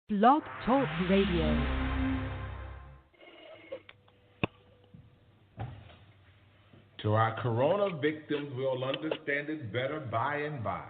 Blog Talk Radio. To our corona victims, we'll understand it better by and by.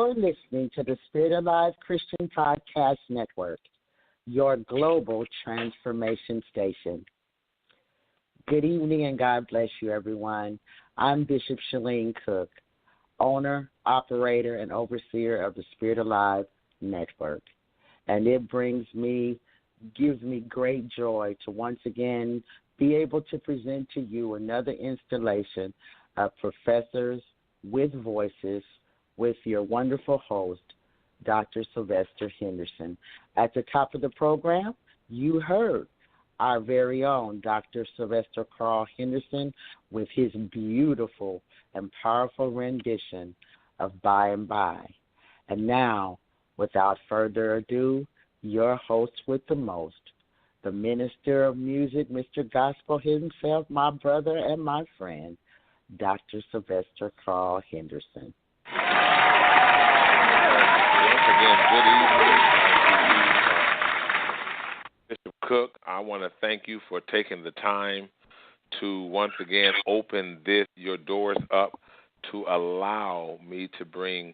You're listening to the Spirit Alive Christian Podcast Network, your global transformation station. Good evening and God bless you, everyone. I'm Bishop Shirleen Cook, owner, operator, and overseer of the Spirit Alive Network. and it gives me great joy to once again be able to present to you another installation of Professors with Voices with your wonderful host, Dr. Silvester Henderson. At the top of the program, you heard our very own Dr. Silvester Carl Henderson with his beautiful and powerful rendition of By and By. And now, without further ado, your host with the most, the minister of music, Mr. Gospel himself, my brother and my friend, Dr. Silvester Carl Henderson. Once again, good evening. Bishop Cook, I want to thank you for taking the time to once again open your doors up to allow me to bring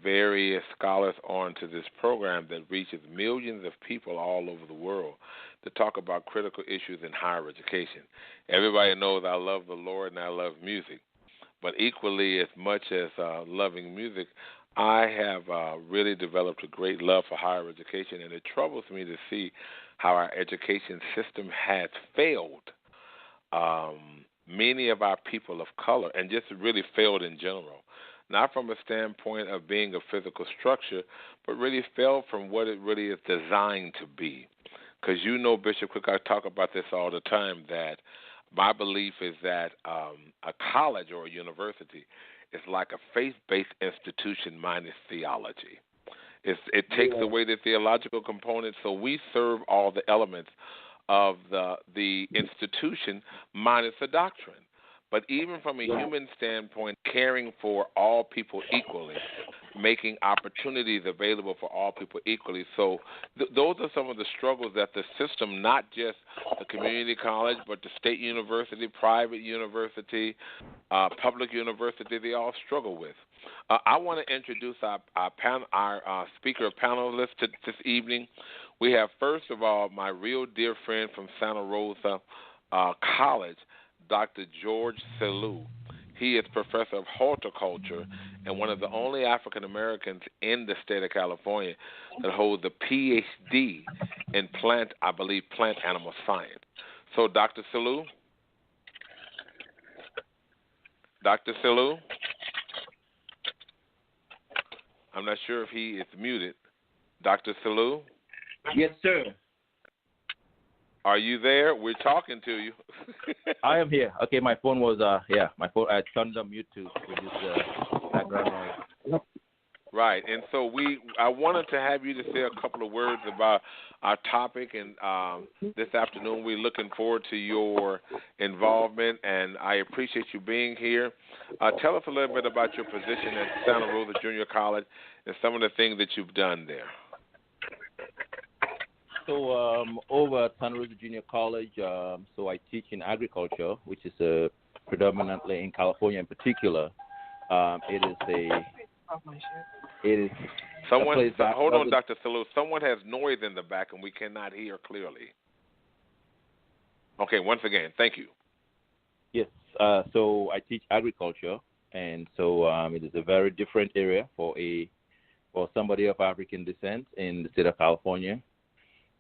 various scholars onto this program that reaches millions of people all over the world to talk about critical issues in higher education. Everybody knows I love the Lord and I love music, but equally as much as loving music, I have really developed a great love for higher education, and it troubles me to see how our education system has failed many of our people of color, and just really failed in general. Not from a standpoint of being a physical structure, but really failed from what it really is designed to be. Because you know, Bishop Cook, I talk about this all the time, that my belief is that a college or a university is like a faith-based institution minus theology. It takes away the theological component, so we serve all the elements of the institution minus the doctrine. But even from a human standpoint, caring for all people equally, making opportunities available for all people equally. So those are some of the struggles that the system, not just the community college, but the state university, private university, public university, they all struggle with. I want to introduce our speaker panelists this evening. We have, first of all, my real dear friend from Santa Rosa College, Dr. George Sellu. He is professor of horticulture and one of the only African Americans in the state of California that holds a PhD in plant animal science. So, Dr. Sellu? Dr. Sellu? I'm not sure if he is muted. Dr. Sellu? Yes, sir. Are you there? We're talking to you. I am here. Okay, my phone was, my phone, I turned on mute to reduce background noise. Right, and so I wanted to have you to say a couple of words about our topic, and this afternoon we're looking forward to your involvement, and I appreciate you being here. Tell us a little bit about your position at Santa Rosa Junior College and some of the things that you've done there. So over at Santa Rosa Junior College, so I teach in agriculture, which is predominantly in California in particular. Hold on, Dr. Sellu. Someone has noise in the back and we cannot hear clearly. Okay, once again, thank you. Yes, so I teach agriculture, and so it is a very different area for somebody of African descent in the state of California.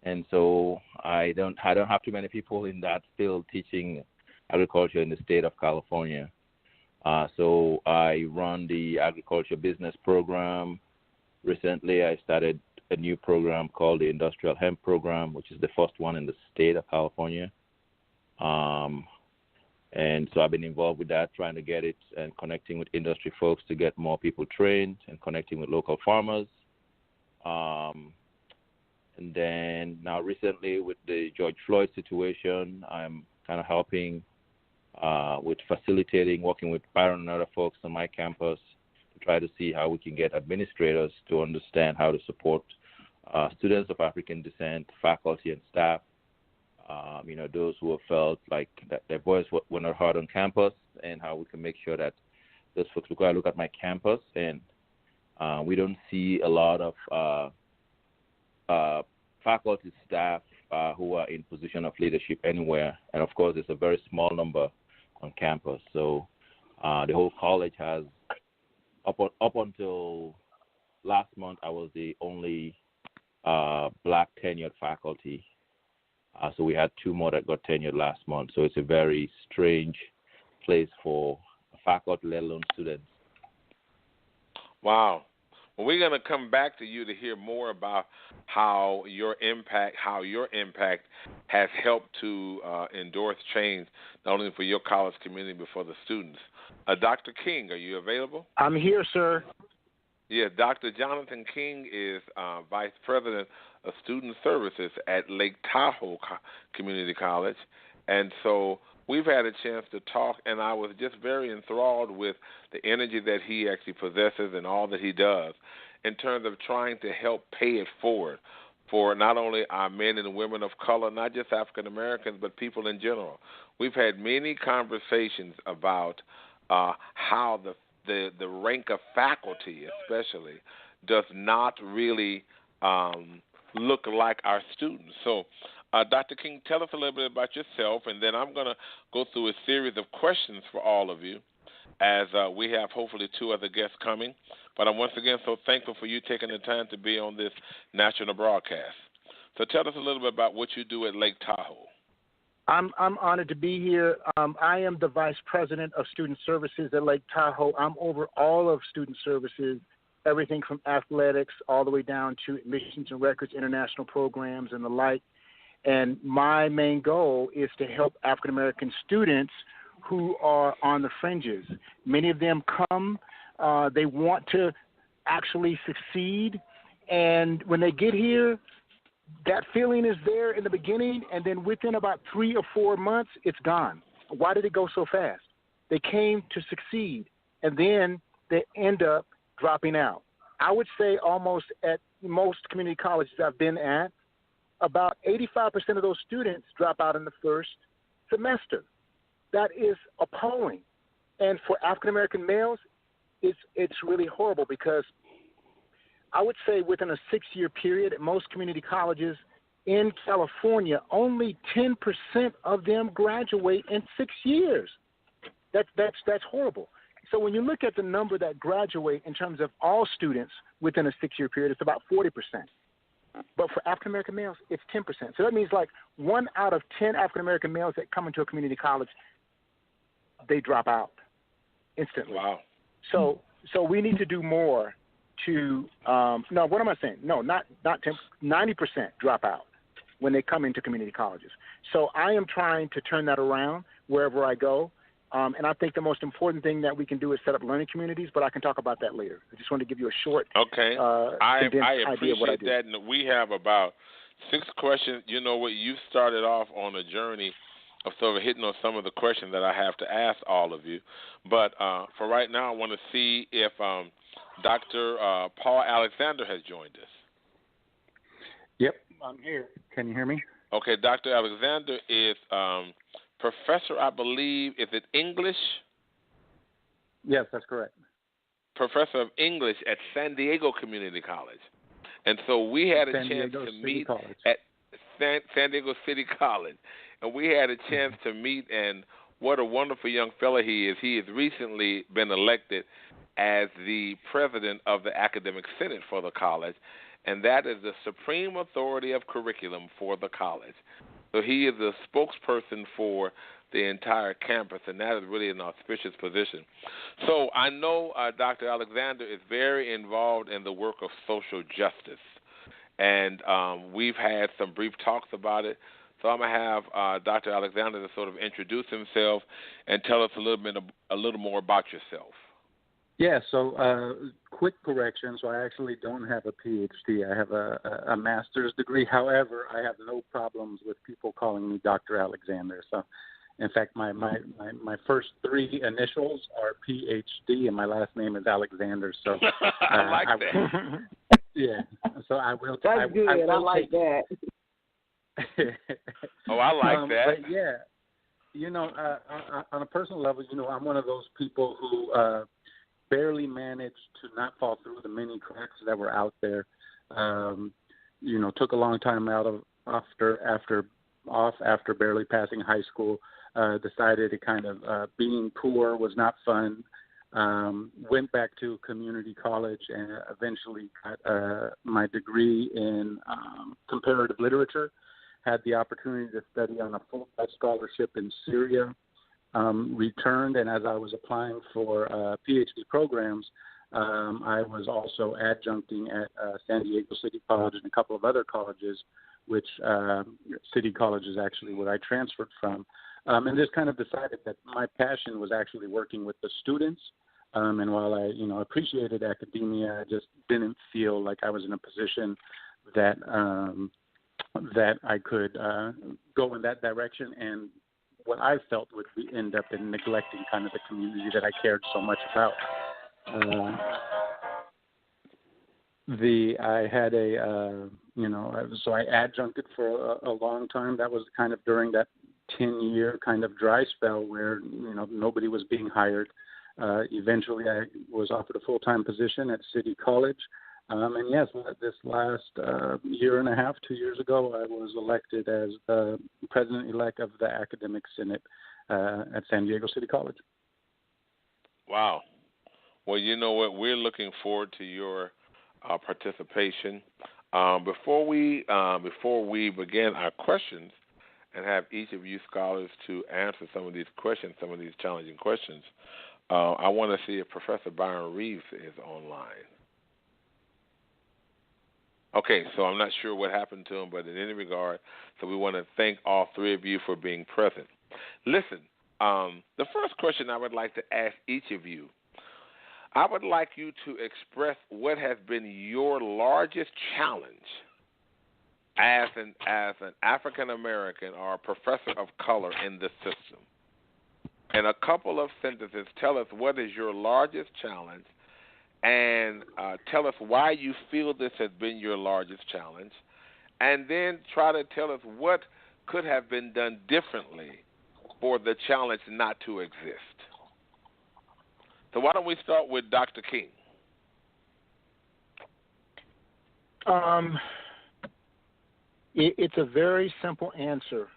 And so I don't have too many people in that field teaching agriculture in the state of California. So I run the agriculture business program. Recently, I started a new program called the Industrial Hemp Program, which is the first one in the state of California. And so I've been involved with that, trying to get it and connecting with industry folks to get more people trained and connecting with local farmers. And then now recently with the George Floyd situation, I'm kind of helping with facilitating, working with Byron and other folks on my campus to try to see how we can get administrators to understand how to support students of African descent, faculty and staff, those who have felt like that their voice were not heard on campus, and how we can make sure that those folks look at my campus, and we don't see a lot of faculty staff who are in position of leadership anywhere, and of course, there's a very small number on campus. So the whole college has, up until last month, I was the only black tenured faculty. So we had 2 more that got tenured last month. So it's a very strange place for faculty, let alone students. Wow. Well, we're going to come back to you to hear more about how your impact has helped to endorse change, not only for your college community, but for the students. Dr. King, are you available? I'm here, sir. Yeah, Dr. Jonathan King is Vice President of Student Services at Lake Tahoe Community College. And so we've had a chance to talk, and I was just very enthralled with the energy that he actually possesses and all that he does in terms of trying to help pay it forward for not only our men and women of color, not just African Americans, but people in general. We've had many conversations about how the rank of faculty especially does not really look like our students. So, Dr. King, tell us a little bit about yourself, and then I'm going to go through a series of questions for all of you as we have hopefully 2 other guests coming. But I'm once again so thankful for you taking the time to be on this national broadcast. So tell us a little bit about what you do at Lake Tahoe. I'm honored to be here. I am the Vice President of Student Services at Lake Tahoe. I'm over all of student services, everything from athletics all the way down to admissions and records, international programs, and the like. And my main goal is to help African-American students who are on the fringes. Many of them come, they want to actually succeed, and when they get here, that feeling is there in the beginning, and then within about 3 or 4 months, it's gone. Why did it go so fast? They came to succeed, and then they end up dropping out. I would say almost at most community colleges I've been at, about 85% of those students drop out in the first semester. That is appalling. And for African-American males, it's really horrible because I would say within a 6-year period at most community colleges in California, only 10% of them graduate in 6 years. That's horrible. So when you look at the number that graduate in terms of all students within a 6-year period, it's about 40%. But for African-American males, it's 10%. So that means like 1 out of 10 African-American males that come into a community college, they drop out instantly. Wow. So we need to do more to no, what am I saying? No, not 10, 90% drop out when they come into community colleges. So I am trying to turn that around wherever I go. And I think the most important thing that we can do is set up learning communities, but I can talk about that later. I just wanted to give you a short I idea appreciate of what I do. that. And we have about 6 questions. You know what? You started off on a journey of sort of hitting on some of the questions that I have to ask all of you. But for right now, I want to see if Dr. Paul Alexander has joined us. Yep, I'm here. Can you hear me? Okay, Dr. Alexander is professor, I believe, is it English? Yes, that's correct. Professor of English at San Diego Community College. And so we had a chance to meet at San Diego City College. And we had a chance to meet, and what a wonderful young fellow he is. He has recently been elected as the president of the Academic Senate for the college, and that is the supreme authority of curriculum for the college. So he is a spokesperson for the entire campus, and that is really an auspicious position. So I know Dr. Alexander is very involved in the work of social justice, and we've had some brief talks about it. So I'm going to have Dr. Alexander to sort of introduce himself and tell us a little more about yourself. Yeah, so quick correction. So I actually don't have a PhD. I have a master's degree. However, I have no problems with people calling me Dr. Alexander. So, in fact, my first 3 initials are PhD, and my last name is Alexander. So I like that. Yeah. So I will. That's good. I like that. Oh, I like that. But yeah, you know, on a personal level, you know, I'm one of those people who barely managed to not fall through the many cracks that were out there. You know, took a long time after barely passing high school. Decided to kind of being poor was not fun. Went back to community college and eventually got my degree in comparative literature. Had the opportunity to study on a full-time scholarship in Syria. Returned, and as I was applying for PhD programs, I was also adjuncting at San Diego City College and a couple of other colleges, which City College is actually where I transferred from. And just kind of decided that my passion was actually working with the students. And while I, appreciated academia, I just didn't feel like I was in a position that that I could go in that direction. And what I felt would end up in neglecting kind of the community that I cared so much about. So I adjuncted for a long time. That was kind of during that 10-year kind of dry spell where, nobody was being hired. Eventually I was offered a full-time position at City College. And yes, this last year and a half, 2 years ago, I was elected as the president-elect of the Academic Senate at San Diego City College. Wow. Well, you know what? We're looking forward to your participation. Before we begin our questions and have each of you scholars to answer some of these questions, some of these challenging questions, I want to see if Professor Byron Reeves is online. Okay, so I'm not sure what happened to him, but in any regard, so we want to thank all three of you for being present. Listen, the first question I would like to ask each of you, I would like you to express what has been your largest challenge as an African American or a professor of color in the system. In a couple of sentences, tell us what is your largest challenge, and tell us why you feel this has been your largest challenge, and then try to tell us what could have been done differently for the challenge not to exist. So why don't we start with Dr. King? It's a very simple answer.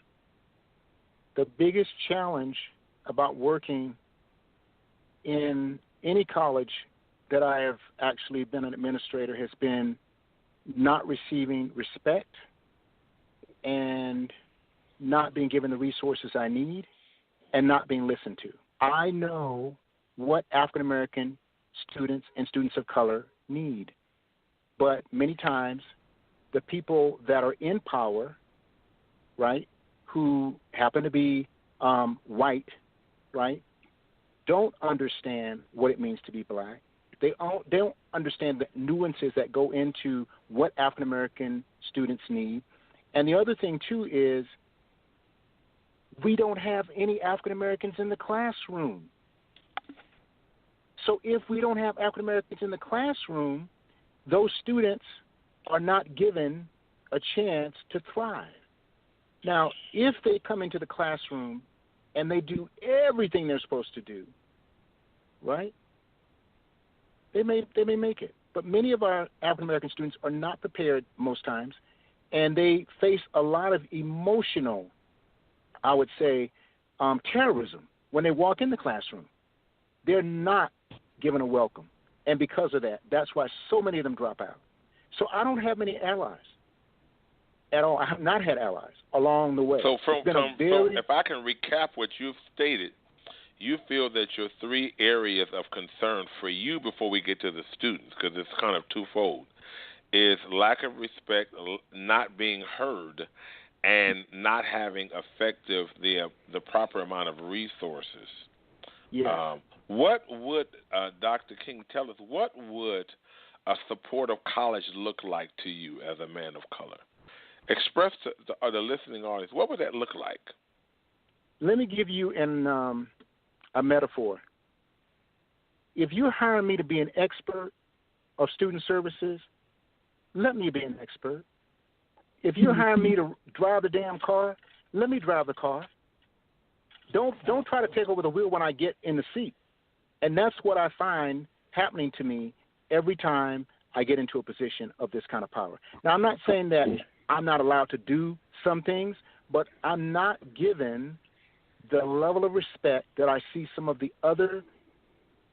The biggest challenge about working in any college that I have actually been an administrator has been not receiving respect and not being given the resources I need and not being listened to. I know what African American students and students of color need, but many times the people that are in power, right, who happen to be white, right, don't understand what it means to be black. They don't understand the nuances that go into what African American students need. And the other thing, too, is we don't have any African Americans in the classroom. So if we don't have African Americans in the classroom, those students are not given a chance to thrive. Now, if they come into the classroom and they do everything they're supposed to do, right, they may make it. But many of our African American students are not prepared most times, and they face a lot of emotional, I would say, terrorism when they walk in the classroom. They're not given a welcome, and because of that, that's why so many of them drop out. So I don't have many allies at all. I have not had allies along the way. So so if I can recap what you've stated, you feel that your three areas of concern for you before we get to the students, because it's kind of twofold, is lack of respect, not being heard, and not having effective the proper amount of resources. Yeah. What would, Dr. King, tell us, what would a supportive college look like to you as a man of color? Express to the listening audience, what would that look like? Let me give you a metaphor. If you're hiring me to be an expert of student services, let me be an expert. If you're hiring me to drive the damn car, let me drive the car. Don't try to take over the wheel when I get in the seat. And that's what I find happening to me every time I get into a position of this kind of power. Now, I'm not saying that I'm not allowed to do some things, but I'm not given the level of respect that I see some of the other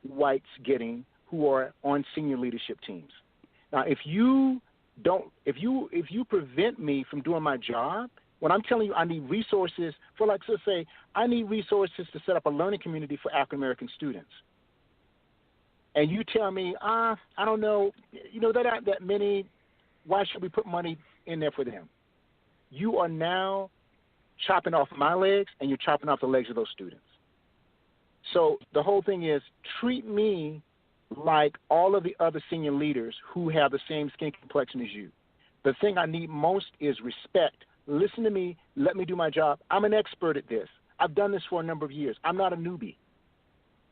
whites getting who are on senior leadership teams. Now, if you prevent me from doing my job, when I'm telling you I need resources for, like, let's say, I need resources to set up a learning community for African American students, and you tell me, I don't know, there aren't that many. Why should we put money in there for them? You are now chopping off my legs, and you're chopping off the legs of those students. So the whole thing is, treat me like all of the other senior leaders who have the same skin complexion as you. The thing I need most is respect. Listen to me. Let me do my job. I'm an expert at this. I've done this for a number of years. I'm not a newbie.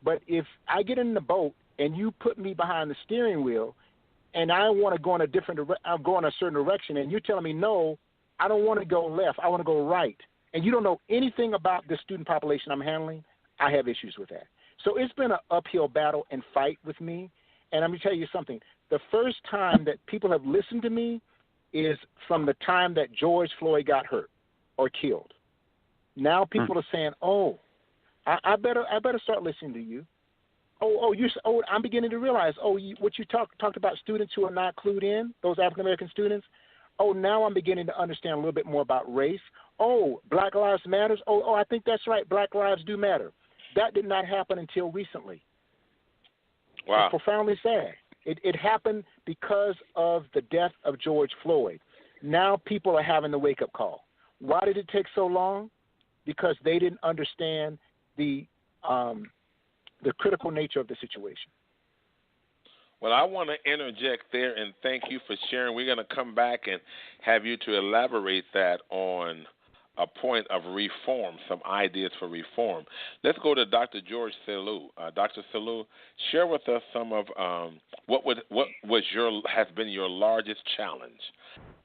But if I get in the boat and you put me behind the steering wheel and I want to go in a certain direction, and you're telling me, no, I don't want to go left, I want to go right, and you don't know anything about the student population I'm handling, I have issues with that. So it's been an uphill battle and fight with me. And I'm going to tell you something. The first time that people have listened to me is from the time that George Floyd got hurt or killed. Now people are saying, oh, I better start listening to you. I'm beginning to realize, what you talked about students who are not clued in, those African-American students. Oh, now I'm beginning to understand a little bit more about race. Oh, Black Lives Matters. Oh, I think that's right. Black lives do matter. That did not happen until recently. Wow. It's profoundly sad. It happened because of the death of George Floyd. Now people are having the wake-up call. Why did it take so long? Because they didn't understand the critical nature of the situation. Well, I want to interject there and thank you for sharing. We're going to come back and have you to elaborate that on a point of reform, some ideas for reform. Let's go to Dr. George Sellu. Dr. Sellu, share with us some of what has been your largest challenge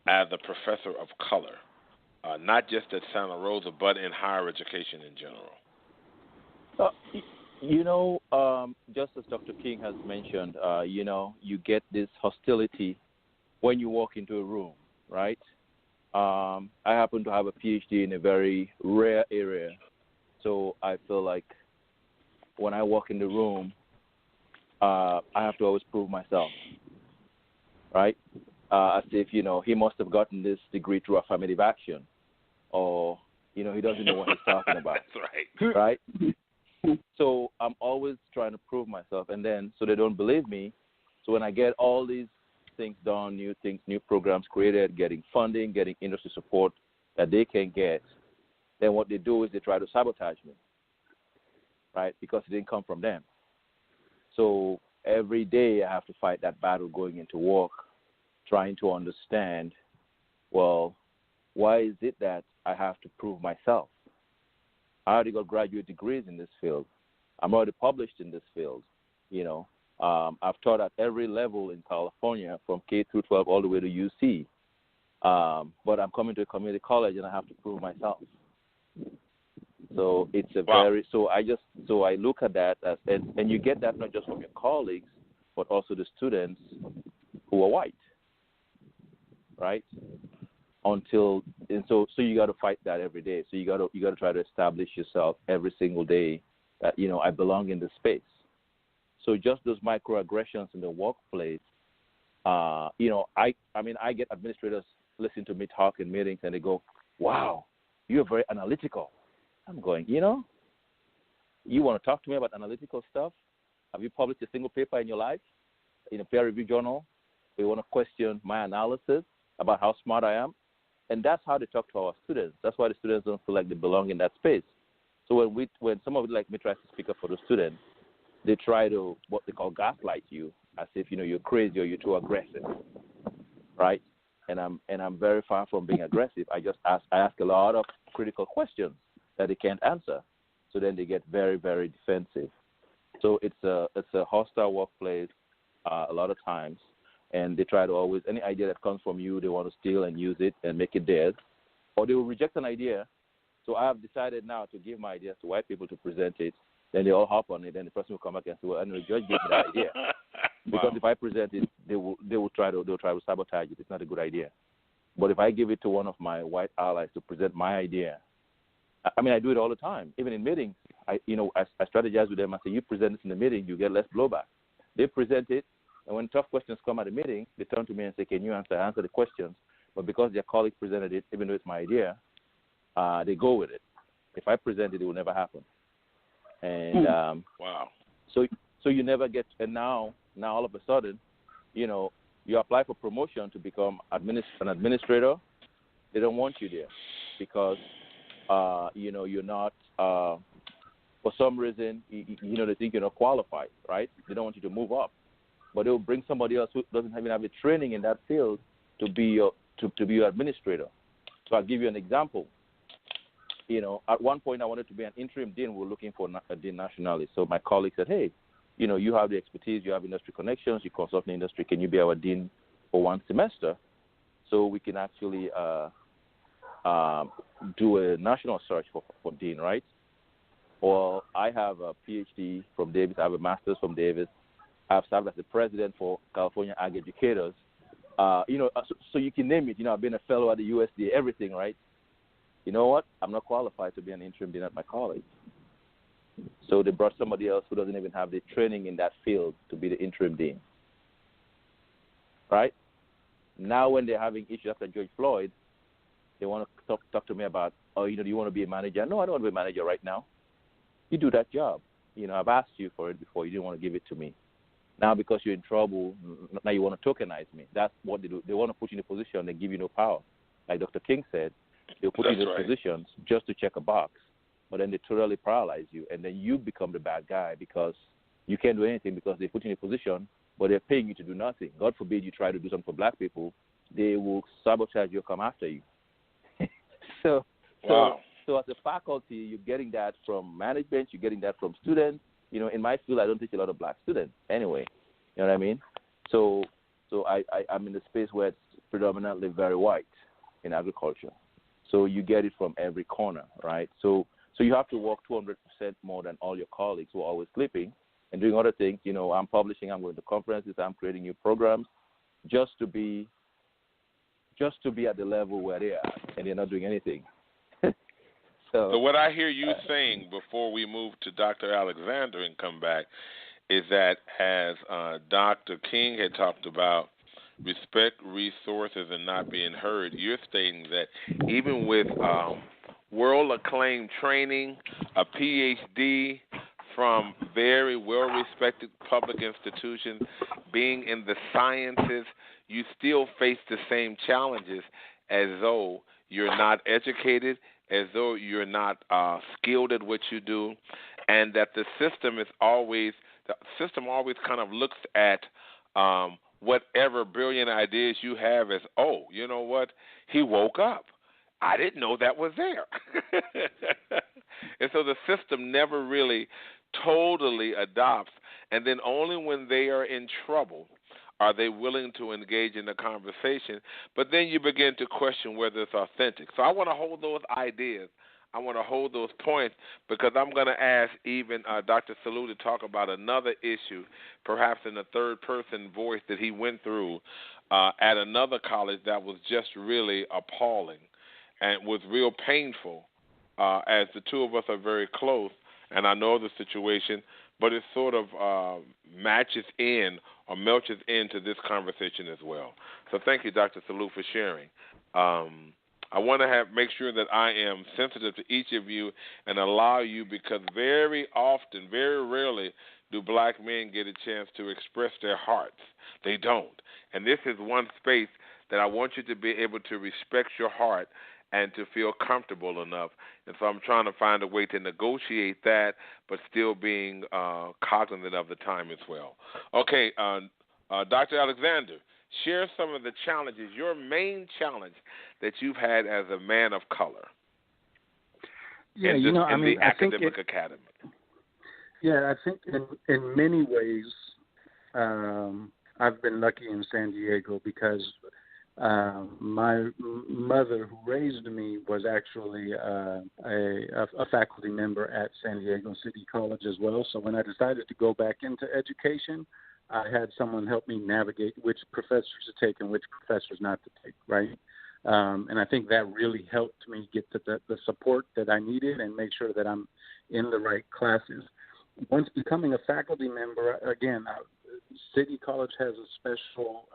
as a professor of color, not just at Santa Rosa, but in higher education in general. Just as Dr. King has mentioned, you get this hostility when you walk into a room, right? I happen to have a PhD in a very rare area, so I feel like when I walk in the room, I have to always prove myself, right? As if, he must have gotten this degree through affirmative action, or, he doesn't know what he's talking about. That's right. Right? So I'm always trying to prove myself, and then so they don't believe me. So when I get all these things done, new things, new programs created, getting funding, getting industry support that they can get, then what they do is they try to sabotage me, right? Because it didn't come from them. So every day I have to fight that battle going into work, trying to understand, well, why is it that I have to prove myself? I already got graduate degrees in this field. I'm already published in this field, I've taught at every level in California, from K through 12 all the way to UC. But I'm coming to a community college and I have to prove myself. So it's I look at that as, and you get that not just from your colleagues, but also the students who are white, right? So you got to fight that every day. So you got to try to establish yourself every single day that, I belong in this space. So just those microaggressions in the workplace, I get administrators listen to me talk in meetings and they go, wow, you're very analytical. I'm going, you want to talk to me about analytical stuff? Have you published a single paper in your life in a peer-reviewed journal? You want to question my analysis about how smart I am? And that's how they talk to our students. That's why the students don't feel like they belong in that space. So when some of it like me tries to speak up for the students, they try to what they call gaslight you, as if you're crazy or you're too aggressive, right? And I'm very far from being aggressive. I ask a lot of critical questions that they can't answer, so then they get very, very defensive. So it's a hostile workplace a lot of times, and they try to always any idea that comes from you, they want to steal and use it and make it theirs, or they will reject an idea. So I have decided now to give my ideas to white people to present it. Then they all hop on it. Then the person will come back and say, "Well, anyway, Judge gave me that idea." Because if I present it, they'll try to sabotage it. It's not a good idea. But if I give it to one of my white allies to present my idea, I mean, I do it all the time. Even in meetings, I strategize with them. I say, you present this in the meeting, you get less blowback. They present it, and when tough questions come at the meeting, they turn to me and say, can you answer the questions? But because their colleague presented it, even though it's my idea, they go with it. If I present it, it will never happen. And wow. So you never get. And now all of a sudden, you apply for promotion to become an administrator. They don't want you there because you're not. For some reason, they think you're not qualified, right? They don't want you to move up, but they'll bring somebody else who doesn't even have the training in that field to be your administrator. So I'll give you an example. At one point I wanted to be an interim dean. We were looking for a dean nationally. So my colleague said, hey, you have the expertise, you have industry connections, you consult in the industry. Can you be our dean for one semester so we can actually do a national search for dean, right? Well, I have a PhD from Davis. I have a master's from Davis. I've served as the president for California Ag Educators. So you can name it. I've been a fellow at the USDA, everything, right? You know what? I'm not qualified to be an interim dean at my college. So they brought somebody else who doesn't even have the training in that field to be the interim dean. Right? Now when they're having issues after George Floyd, they want to talk to me about, do you want to be a manager? No, I don't want to be a manager right now. You do that job. I've asked you for it before. You didn't want to give it to me. Now because you're in trouble, now you want to tokenize me. That's what they do. They want to put you in a position and give you no power. Like Dr. King said, they'll put you in those positions just to check a box, but then they totally paralyze you, and then you become the bad guy because you can't do anything because they put you in a position, but they're paying you to do nothing. God forbid you try to do something for black people, they will sabotage you or come after you. So as a faculty, you're getting that from management, you're getting that from students. In my field, I don't teach a lot of black students anyway. You know what I mean? So I'm in a space where it's predominantly very white in agriculture. So you get it from every corner, right? So you have to work 200% more than all your colleagues who are always sleeping and doing other things. I'm publishing, I'm going to conferences, I'm creating new programs just to be at the level where they are, and they're not doing anything. So what I hear you saying before we move to Dr. Alexander and come back is that as Dr. King had talked about respect resources and not being heard, you're stating that even with world-acclaimed training, a PhD from very well-respected public institutions, being in the sciences, you still face the same challenges as though you're not educated, as though you're not skilled at what you do, and that the system always kind of looks at whatever brilliant ideas you have as, oh, you know what, he woke up. I didn't know that was there. And so the system never really totally adopts, and then only when they are in trouble are they willing to engage in the conversation. But then you begin to question whether it's authentic. So I want to hold those ideas. I want to hold those points because I'm going to ask even Dr. Sellu to talk about another issue, perhaps in a third-person voice that he went through at another college that was just really appalling and was real painful, as the two of us are very close, and I know the situation, but it sort of matches in or melches into this conversation as well. So thank you, Dr. Sellu, for sharing. I want to make sure that I am sensitive to each of you and allow you, because very often, very rarely, do black men get a chance to express their hearts. They don't. And this is one space that I want you to be able to respect your heart and to feel comfortable enough. And so I'm trying to find a way to negotiate that, but still being cognizant of the time as well. Okay, Dr. Alexander, share some of the challenges, your main challenge that you've had as a man of color. Yeah, in the academic academy. Yeah, I think in many ways I've been lucky in San Diego because my mother, who raised me, was actually a faculty member at San Diego City College as well. So when I decided to go back into education, I had someone help me navigate which professors to take and which professors not to take, right? And I think that really helped me get to the support that I needed and make sure that I'm in the right classes. Once becoming a faculty member, again, City College has a special,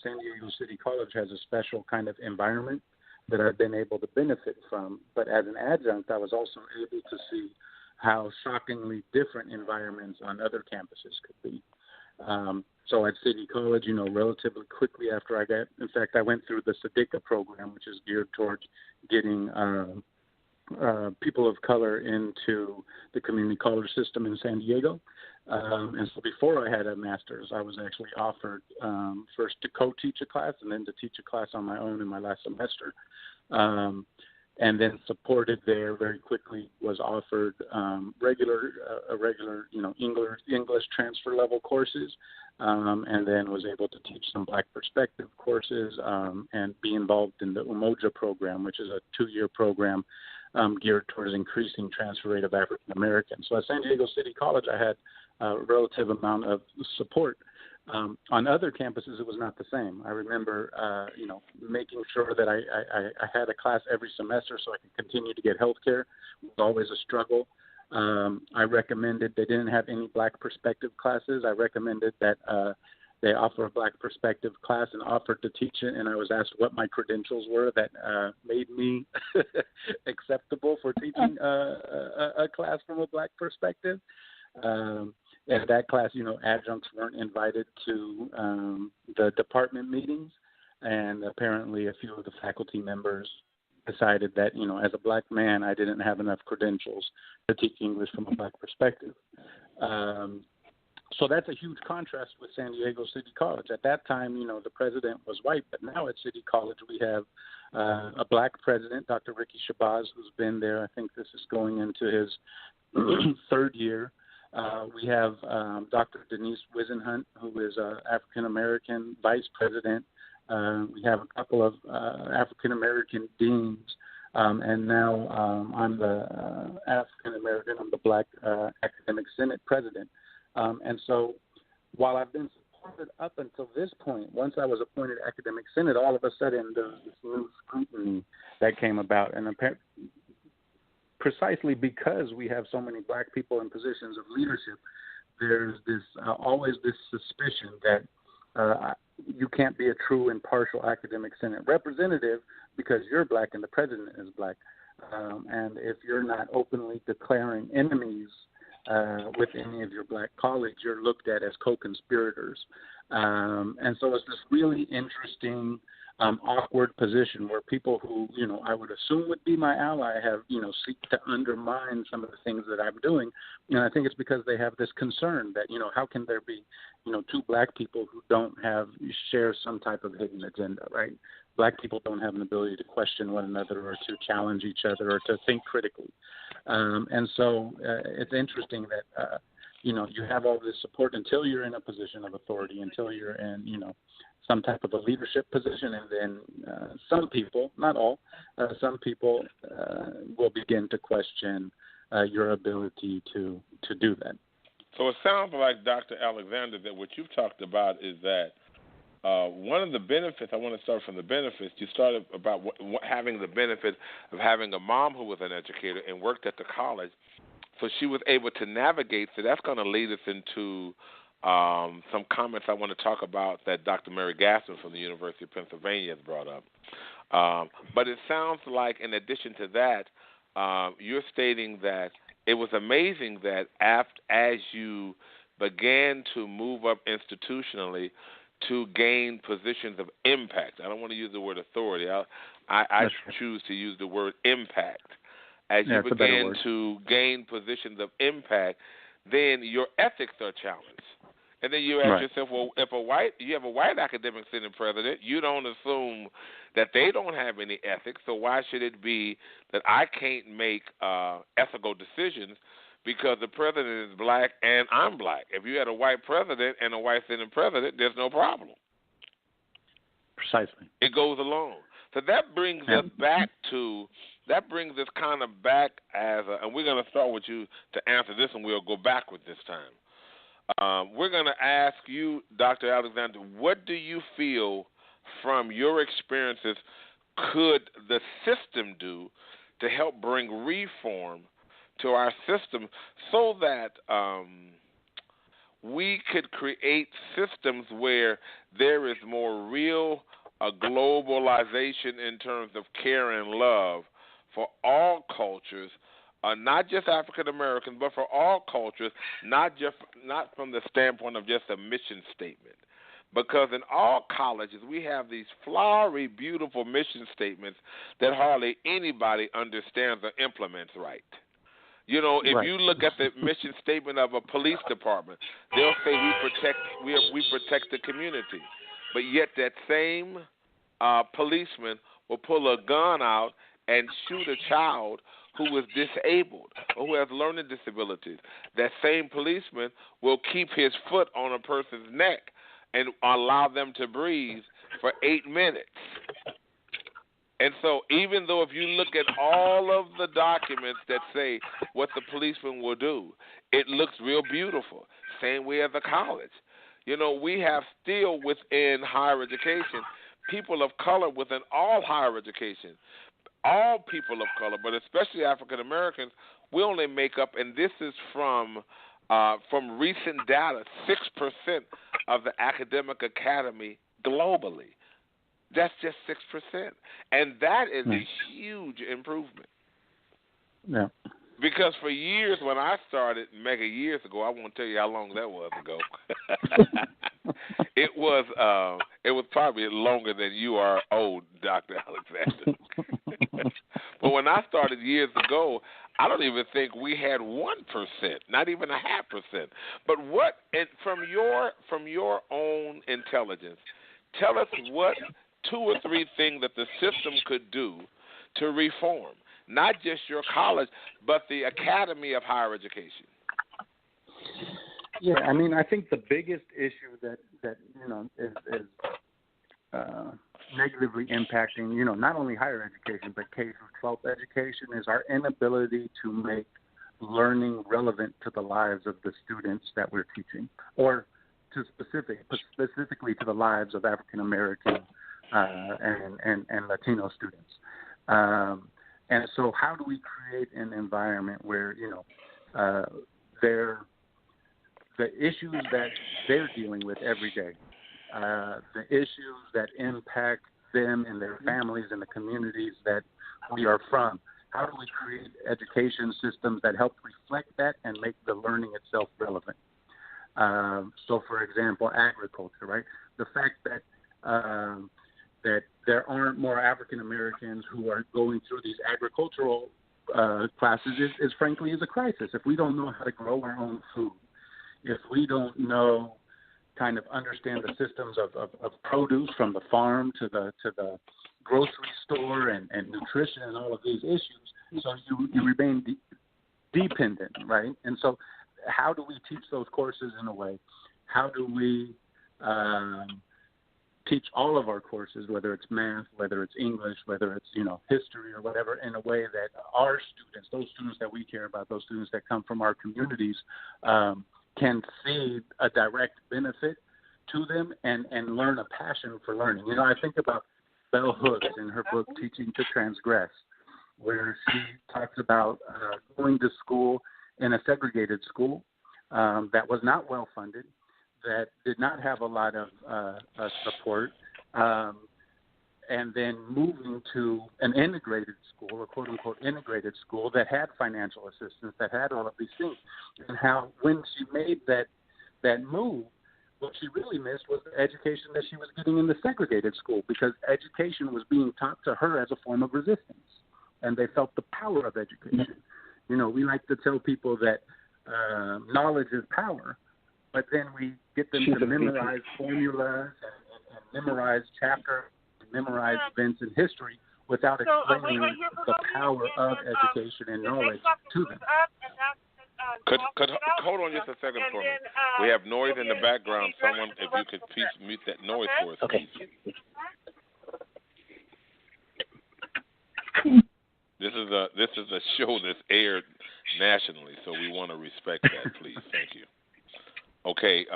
San Diego City College has a special kind of environment that I've been able to benefit from. But as an adjunct, I was also able to see how shockingly different environments on other campuses could be. So at City College, relatively quickly after I went through the SEDICA program, which is geared towards getting people of color into the community college system in San Diego. And so before I had a master's, I was actually offered first to co-teach a class and then to teach a class on my own in my last semester. And then supported there very quickly, was offered regular English transfer level courses, and then was able to teach some Black Perspective courses and be involved in the Umoja program, which is a 2-year program geared towards increasing transfer rate of African Americans. So at San Diego City College, I had a relative amount of support. On other campuses, it was not the same. I remember, making sure that I had a class every semester so I could continue to get health care was always a struggle. I recommended they didn't have any Black Perspective classes. I recommended that they offer a Black Perspective class and offered to teach it, and I was asked what my credentials were that made me acceptable for teaching a class from a Black perspective. At that class, adjuncts weren't invited to the department meetings, and apparently a few of the faculty members decided that, as a Black man, I didn't have enough credentials to teach English from a Black perspective. So that's a huge contrast with San Diego City College. At that time, the president was white, but now at City College we have a Black president, Dr. Ricky Shabazz, who's been there. I think this is going into his 3rd year. We have Dr. Denise Wisenhunt, who is an African-American vice president. We have a couple of African-American deans. And now I'm the African-American, I'm the Black Academic Senate president. And so while I've been supported up until this point, once I was appointed Academic Senate, all of a sudden there was this new scrutiny that came about. And precisely because we have so many Black people in positions of leadership, there's this always this suspicion that you can't be a true impartial Academic Senate representative because you're Black and the president is Black. And if you're not openly declaring enemies with any of your Black colleagues, you're looked at as co-conspirators. And so it's this really interesting awkward position where people who, I would assume would be my ally have, seek to undermine some of the things that I'm doing. And I think it's because they have this concern that, how can there be, 2 Black people who don't share some type of hidden agenda, right? Black people don't have an ability to question one another or to challenge each other or to think critically. And so it's interesting that, you have all this support until you're in a position of authority, until you're in, some type of a leadership position, and then some people, not all, some people will begin to question your ability to do that. So it sounds like, Dr. Alexander, that what you've talked about is that one of the benefits, I want to start from the benefits, you started about having the benefit of having a mom who was an educator and worked at the college, so she was able to navigate. So that's going to lead us into some comments I want to talk about that Dr. Mary Gassman from the University of Pennsylvania has brought up. But it sounds like, in addition to that, you're stating that it was amazing that as you began to move up institutionally to gain positions of impact, I don't want to use the word authority. I choose to use the word impact. As you began to gain positions of impact, then your ethics are challenged. And then you ask yourself, well, if you have a white academic senate president, you don't assume that they don't have any ethics, so why should it be that I can't make ethical decisions because the president is Black and I'm Black? If you had a white president and a white senate president, there's no problem. Precisely. It goes along. So that brings us back to, and we're going to start with you to answer this, and we'll go backward this time. We're going to ask you, Dr. Alexander, what do you feel from your experiences could the system do to help bring reform to our system so that we could create systems where there is more real globalization in terms of care and love for all cultures, not just African Americans, but for all cultures, not from the standpoint of just a mission statement. Because in all colleges, we have these flowery, beautiful mission statements that hardly anybody understands or implements right. You know, if you look at the mission statement of a police department, they'll say we protect the community, but yet that same policeman will pull a gun out and shoot a child who is disabled or who has learning disabilities. That same policeman will keep his foot on a person's neck and allow them to breathe for 8 minutes. And so even though if you look at all of the documents that say what the policeman will do, it looks real beautiful. Same way as a college. You know, we have still within higher education people of color within all higher education. All people of color, but especially African Americans, we only make up, and this is from recent data, 6% of the academic academy globally. That's just 6%. And that is a huge improvement. Yeah. Because for years when I started, mega years ago, I won't tell you how long that was ago. It was probably longer than you are old, Dr. Alexander. But when I started years ago, I don't even think we had 1%, not even 0.5%. But what, and from your own intelligence, tell us what 2 or 3 things that the system could do to reform, not just your college, but the Academy of Higher Education. Yeah, I mean, I think the biggest issue that you know is negatively impacting, you know, not only higher education but K through 12 education is our inability to make learning relevant to the lives of the students that we're teaching, or to specifically to the lives of African American and Latino students. And so, how do we create an environment where, you know, the issues that they're dealing with every day, the issues that impact them and their families and the communities that we are from, how do we create education systems that help reflect that and make the learning itself relevant? So, for example, agriculture, right? The fact that that there aren't more African Americans who are going through these agricultural classes is frankly a crisis. If we don't know how to grow our own food, if we don't know, kind of understand the systems of produce from the farm to the grocery store and nutrition and all of these issues, so you remain dependent, right? And so how do we teach those courses in a way? How do we teach all of our courses, whether it's math, whether it's English, whether it's, you know, history or whatever, in a way that our students, those students that we care about, those students that come from our communities, can see a direct benefit to them and learn a passion for learning. You know, I think about Bell Hooks in her book, Teaching to Transgress, where she talks about going to school in a segregated school that was not well funded, that did not have a lot of support, and then moving to an integrated school, a quote-unquote integrated school that had financial assistance, that had all of these things, and how when she made that move, what she really missed was the education that she was getting in the segregated school, because education was being taught to her as a form of resistance, and they felt the power of education. You know, we like to tell people that knowledge is power, but then we get them to memorize formulas and memorize chapters, memorize events in history without explaining the power of education and knowledge to them. Could hold on just a second for me. We have noise in the background. Someone, if you could please mute that noise for us, okay. please. This is a show that's aired nationally, so we want to respect that, please. Thank you. Okay,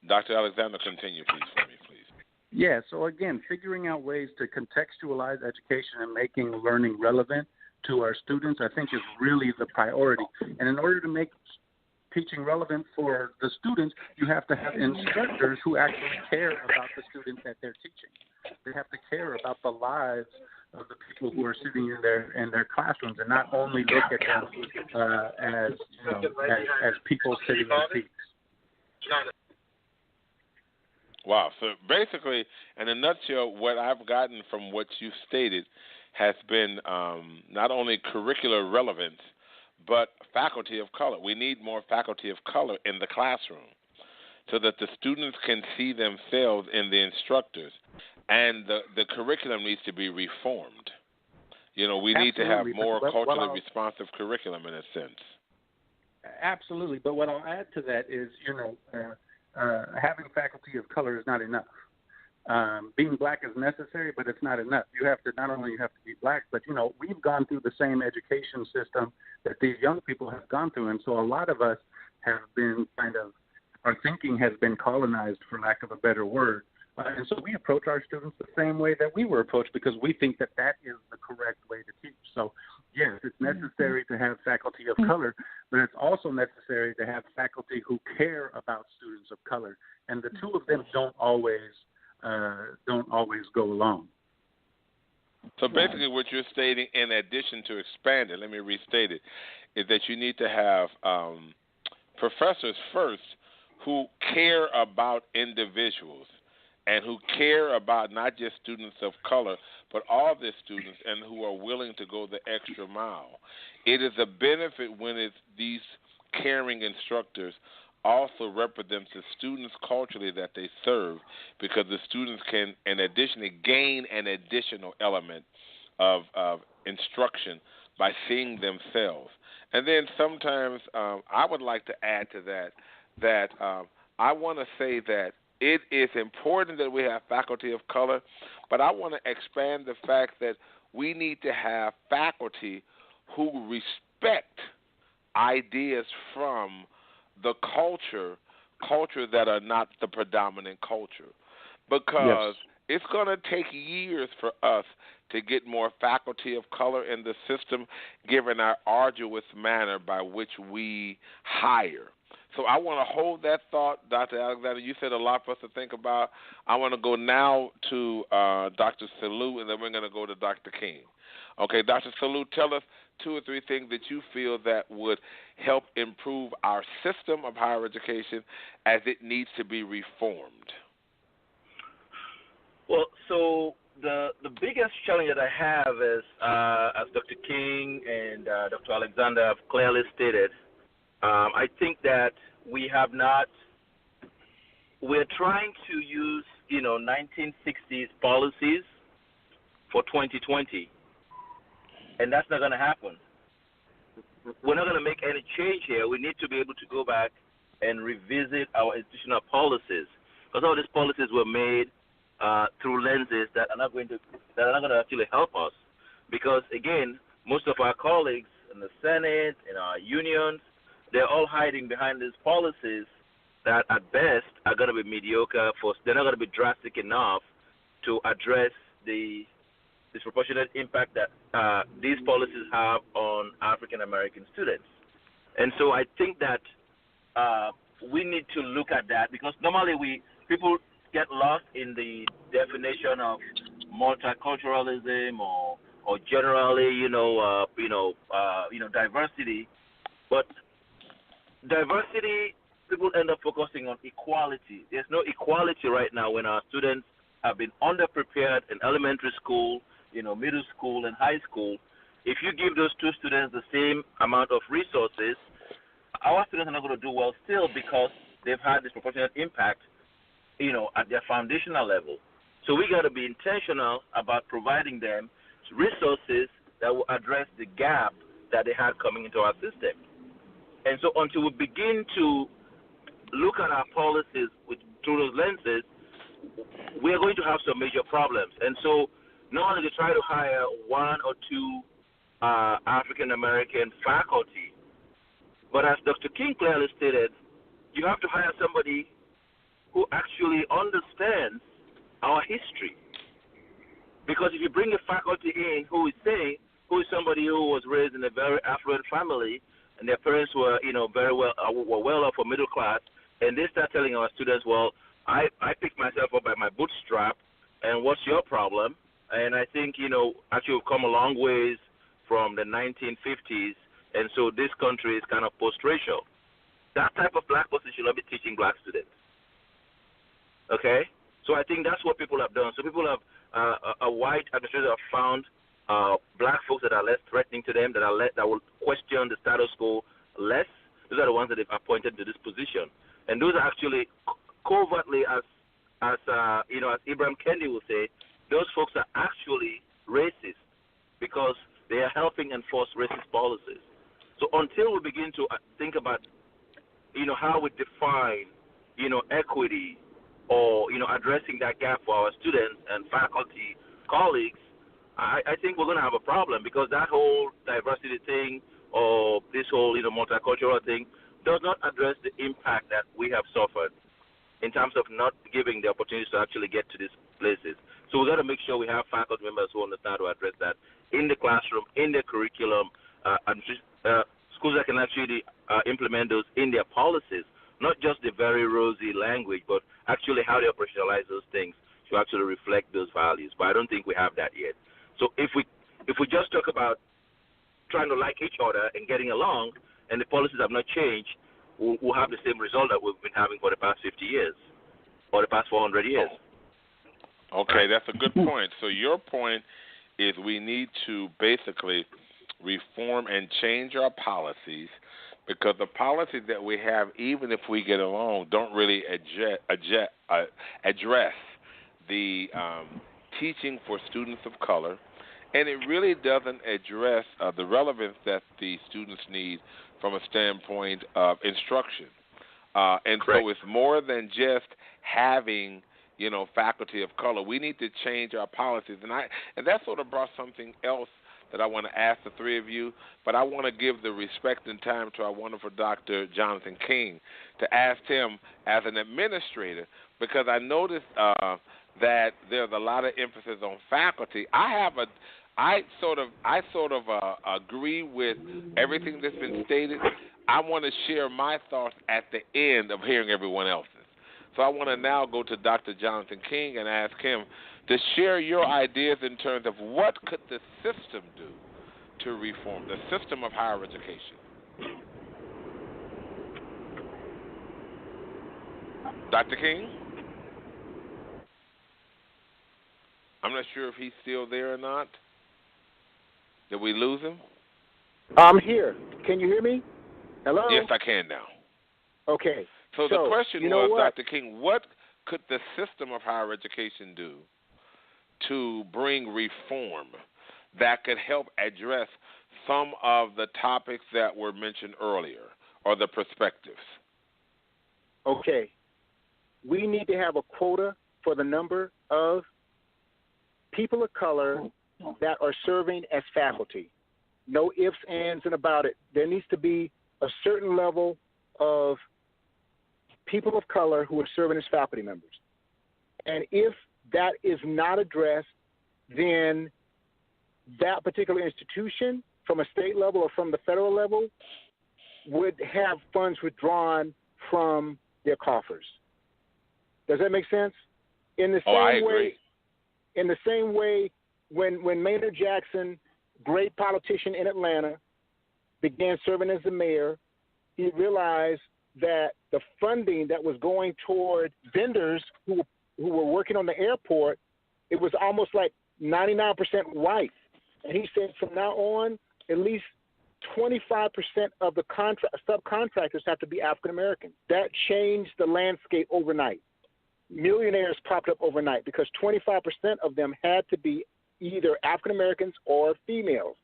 Dr. Alexander, continue, please, for me, please. Yeah, so again, figuring out ways to contextualize education and making learning relevant to our students, I think, is really the priority. And in order to make teaching relevant for the students, you have to have instructors who actually care about the students that they're teaching. They have to care about the lives of the people who are sitting in their classrooms, and not only look at them as people sitting in seats. Wow. So basically, in a nutshell, what I've gotten from what you stated has been not only curricular relevance, but faculty of color. We need more faculty of color in the classroom so that the students can see themselves in the instructors. And the curriculum needs to be reformed. We Absolutely. need to have more culturally responsive curriculum in a sense. Absolutely. But what I'll add to that is, having faculty of color is not enough. Being black is necessary, but it's not enough. You have to not only have to be black, but we've gone through the same education system that these young people have gone through, and so a lot of us have been our thinking has been colonized, for lack of a better word, and so we approach our students the same way that we were approached because we think that is the correct way to teach. So yes, it's necessary to have faculty of color, but it's also necessary to have faculty who care about students of color, and the two of them don't always go along. So basically what you're stating, in addition to expand it, let me restate it, is that you need to have professors first who care about individuals and who care about not just students of color, but all the students, and who are willing to go the extra mile. It is a benefit when it's these caring instructors also represent the students culturally that they serve, because the students can, in addition, gain an additional element of instruction by seeing themselves. And then sometimes I would like to add to that I want to say that it is important that we have faculty of color, but I want to expand the fact that we need to have faculty who respect ideas from the culture that are not the predominant culture, because it's going to take years for us to get more faculty of color in the system, given our arduous manner by which we hire. So I want to hold that thought, Dr. Alexander. You said a lot for us to think about. I want to go now to Dr. Sellu, and then we're going to go to Dr. King. Okay, Dr. Sellu, tell us 2 or 3 things that you feel that would help improve our system of higher education as it needs to be reformed. Well, so the biggest challenge that I have is, as Dr. King and Dr. Alexander have clearly stated, I think that we're trying to use, 1960s policies for 2020, and that's not going to happen. We're not going to make any change here. We need to be able to go back and revisit our institutional policies, because all these policies were made through lenses that are not going to actually help us. Because again, most of our colleagues in the Senate, in our unions, they're all hiding behind these policies that at best are going to be mediocre. They're not going to be drastic enough to address the disproportionate impact that these policies have on African American students. And so I think that we need to look at that, because normally people get lost in the definition of multiculturalism or generally, diversity. But diversity, people end up focusing on equality. There's no equality right now when our students have been underprepared in elementary school, middle school and high school. If you give those 2 students the same amount of resources, our students are not going to do well still, because they've had disproportionate impact, at their foundational level. So we got to be intentional about providing them resources that will address the gap that they had coming into our system. And so until we begin to look at our policies through those lenses, we are going to have some major problems. And so not only to try to hire 1 or 2 African-American faculty, but as Dr. King clearly stated, you have to hire somebody who actually understands our history. Because if you bring a faculty in who is somebody who was raised in a very affluent family, and their parents were, very well, were well off or middle class, and they start telling our students, well, I picked myself up by my bootstrap, and what's your problem? And I think, actually we've come a long ways from the 1950s, and so this country is kind of post-racial. That type of black person should not be teaching black students. Okay? So I think that's what people have done. So people have, a white administrator have found black folks that are less threatening to them, that will question the status quo less. Those are the ones that they've appointed to this position. And those are actually covertly, as Ibram Kendi will say, those folks are actually racist because they are helping enforce racist policies. So until we begin to think about, how we define, equity or, addressing that gap for our students and faculty, colleagues, I think we're going to have a problem because that whole diversity thing or this whole, multicultural thing does not address the impact that we have suffered in terms of not giving the opportunities to actually get to these places. So we've got to make sure we have faculty members who understand to address that in the classroom, in the curriculum, schools that can actually implement those in their policies, not just the very rosy language, but actually how they operationalize those things to actually reflect those values. But I don't think we have that yet. So if we just talk about trying to like each other and getting along, and the policies have not changed, we'll have the same result that we've been having for the past 50 years or the past 400 years. Okay, that's a good point. So your point is we need to basically reform and change our policies because the policies that we have, even if we get along, don't really address the teaching for students of color, and it really doesn't address the relevance that the students need from a standpoint of instruction. And Correct. So it's more than just having, faculty of color. We need to change our policies. And that sort of brought something else that I want to ask the three of you, but I want to give the respect and time to our wonderful Dr. Jonathan King to ask him as an administrator, because I noticed that there's a lot of emphasis on faculty. I sort of agree with everything that's been stated. I want to share my thoughts at the end of hearing everyone else's. So I want to now go to Dr. Jonathan King and ask him to share your ideas in terms of what could the system do to reform the system of higher education. Dr. King? I'm not sure if he's still there or not. Did we lose him? I'm here. Can you hear me? Hello? Yes, I can now. Okay. So the question was, what? Dr. King, what could the system of higher education do to bring reform that could help address some of the topics that were mentioned earlier or the perspectives? Okay. We need to have a quota for the number of people of color that are serving as faculty. No ifs, ands, and about it. There needs to be a certain level of people of color who are serving as faculty members. And if that is not addressed, then that particular institution from a state level or from the federal level would have funds withdrawn from their coffers. Does that make sense? In the same way, in the same way, when Maynard Jackson, great politician in Atlanta, began serving as the mayor, he realized that the funding that was going toward vendors who were working on the airport, it was almost like 99% white. And he said from now on, at least 25% of the subcontractors have to be African American. That changed the landscape overnight. Millionaires popped up overnight because 25% of them had to be either African Americans or females.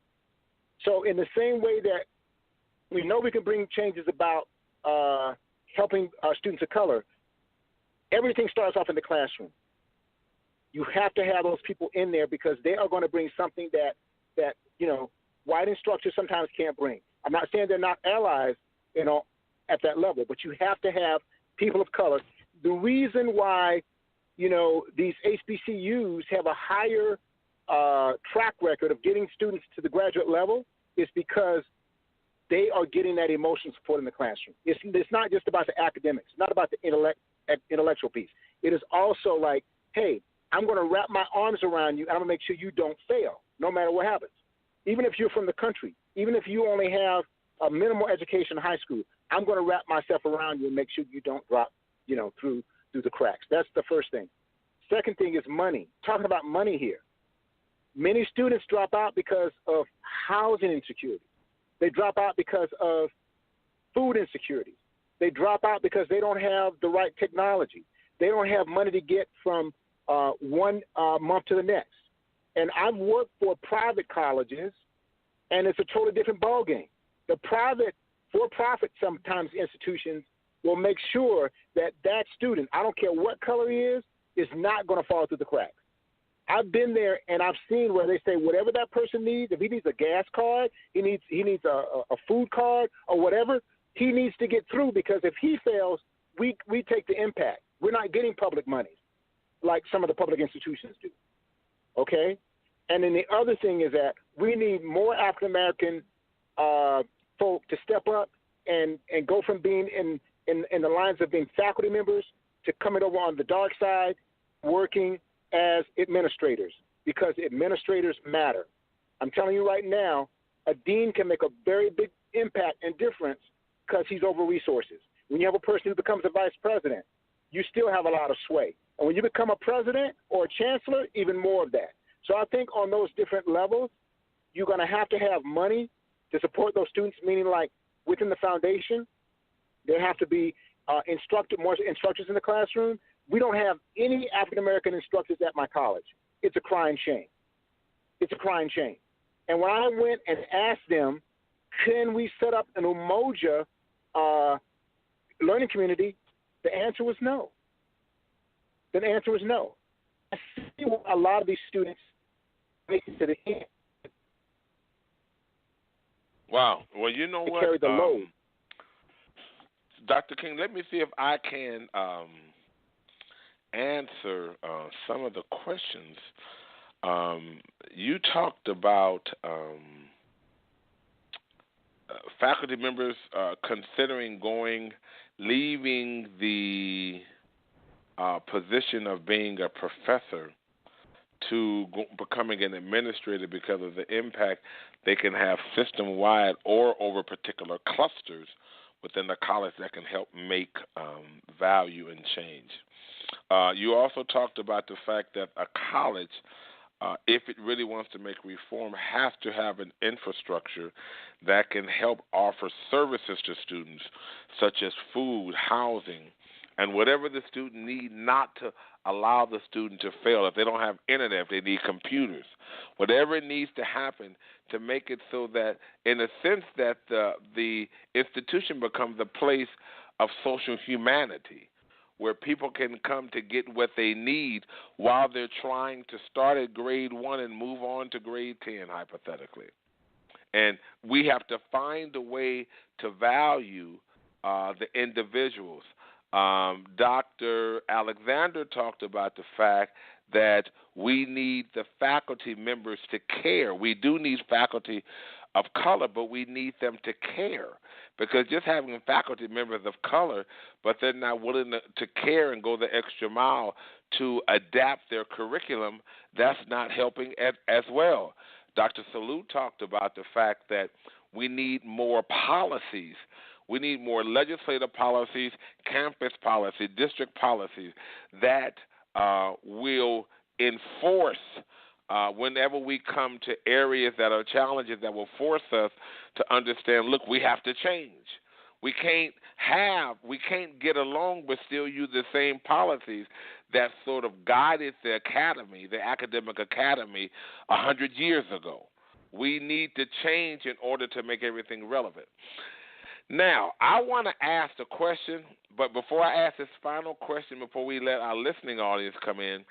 So in the same way that we know we can bring changes about helping our students of color, everything starts off in the classroom. You have to have those people in there because they are going to bring something that white instructors sometimes can't bring. I'm not saying they're not allies, at that level, but you have to have people of color. The reason why these HBCUs have a higher track record of getting students to the graduate level is because they are getting that emotional support in the classroom. It's not just about the academics. It's not about the intellectual piece. It is also like, hey, I'm going to wrap my arms around you, and I'm going to make sure you don't fail, no matter what happens. Even if you're from the country, even if you only have a minimal education in high school, I'm going to wrap myself around you and make sure you don't drop, through the cracks. That's the first thing. Second thing is money. Talking about money here. Many students drop out because of housing insecurity. They drop out because of food insecurity. They drop out because they don't have the right technology. They don't have money to get from one month to the next. And I've worked for private colleges, and it's a totally different ballgame. The private, for-profit sometimes institutions will make sure that student, I don't care what color he is not going to fall through the cracks. I've been there, and I've seen where they say whatever that person needs, if he needs a gas card, he needs a food card or whatever, he needs to get through, because if he fails, we take the impact. We're not getting public money like some of the public institutions do, okay? And then the other thing is that we need more African-American folk to step up and go from being in the lines of being faculty members to coming over on the dark side, working as administrators, because administrators matter. I'm telling you right now, a dean can make a very big impact and difference because he's over resources. When you have a person who becomes a vice president, you still have a lot of sway. And when you become a president or a chancellor, even more of that. So I think on those different levels, you're going to have money to support those students, meaning like within the foundation, there have to be more instructors in the classroom. We don't have any African-American instructors at my college. It's a crying shame. It's a crying shame. And when I went and asked them, can we set up an Umoja learning community, the answer was no. The answer was no. I see a lot of these students make it to the end. Wow. Well, you know what? Carry the load. Dr. King, let me see if I can answer some of the questions. You talked about faculty members considering leaving the position of being a professor to becoming an administrator because of the impact they can have system-wide or over particular clusters within the college that can help make value and change. You also talked about the fact that a college, if it really wants to make reform, has to have an infrastructure that can help offer services to students, such as food, housing, and whatever the student needs, not to allow the student to fail. If they don't have internet, if they need computers, whatever needs to happen to make it so that, in a sense, that the institution becomes a place of social humanity, where people can come to get what they need while they're trying to start at grade 1 and move on to grade 10, hypothetically. And we have to find a way to value the individuals. Dr. Alexander talked about the fact that we need the faculty members to care. We do need faculty of color, but we need them to care, because just having faculty members of color, but they're not willing to care and go the extra mile to adapt their curriculum, that's not helping as well. Dr. Sellu talked about the fact that we need more policies. We need more legislative policies, campus policy, district policies that will enforce whenever we come to areas that are challenges that will force us to understand, look, we have to change. We can't get along but still use the same policies that sort of guided the academy, the academic academy, 100 years ago. We need to change in order to make everything relevant. Now, I want to ask a question, but before I ask this final question, before we let our listening audience come in,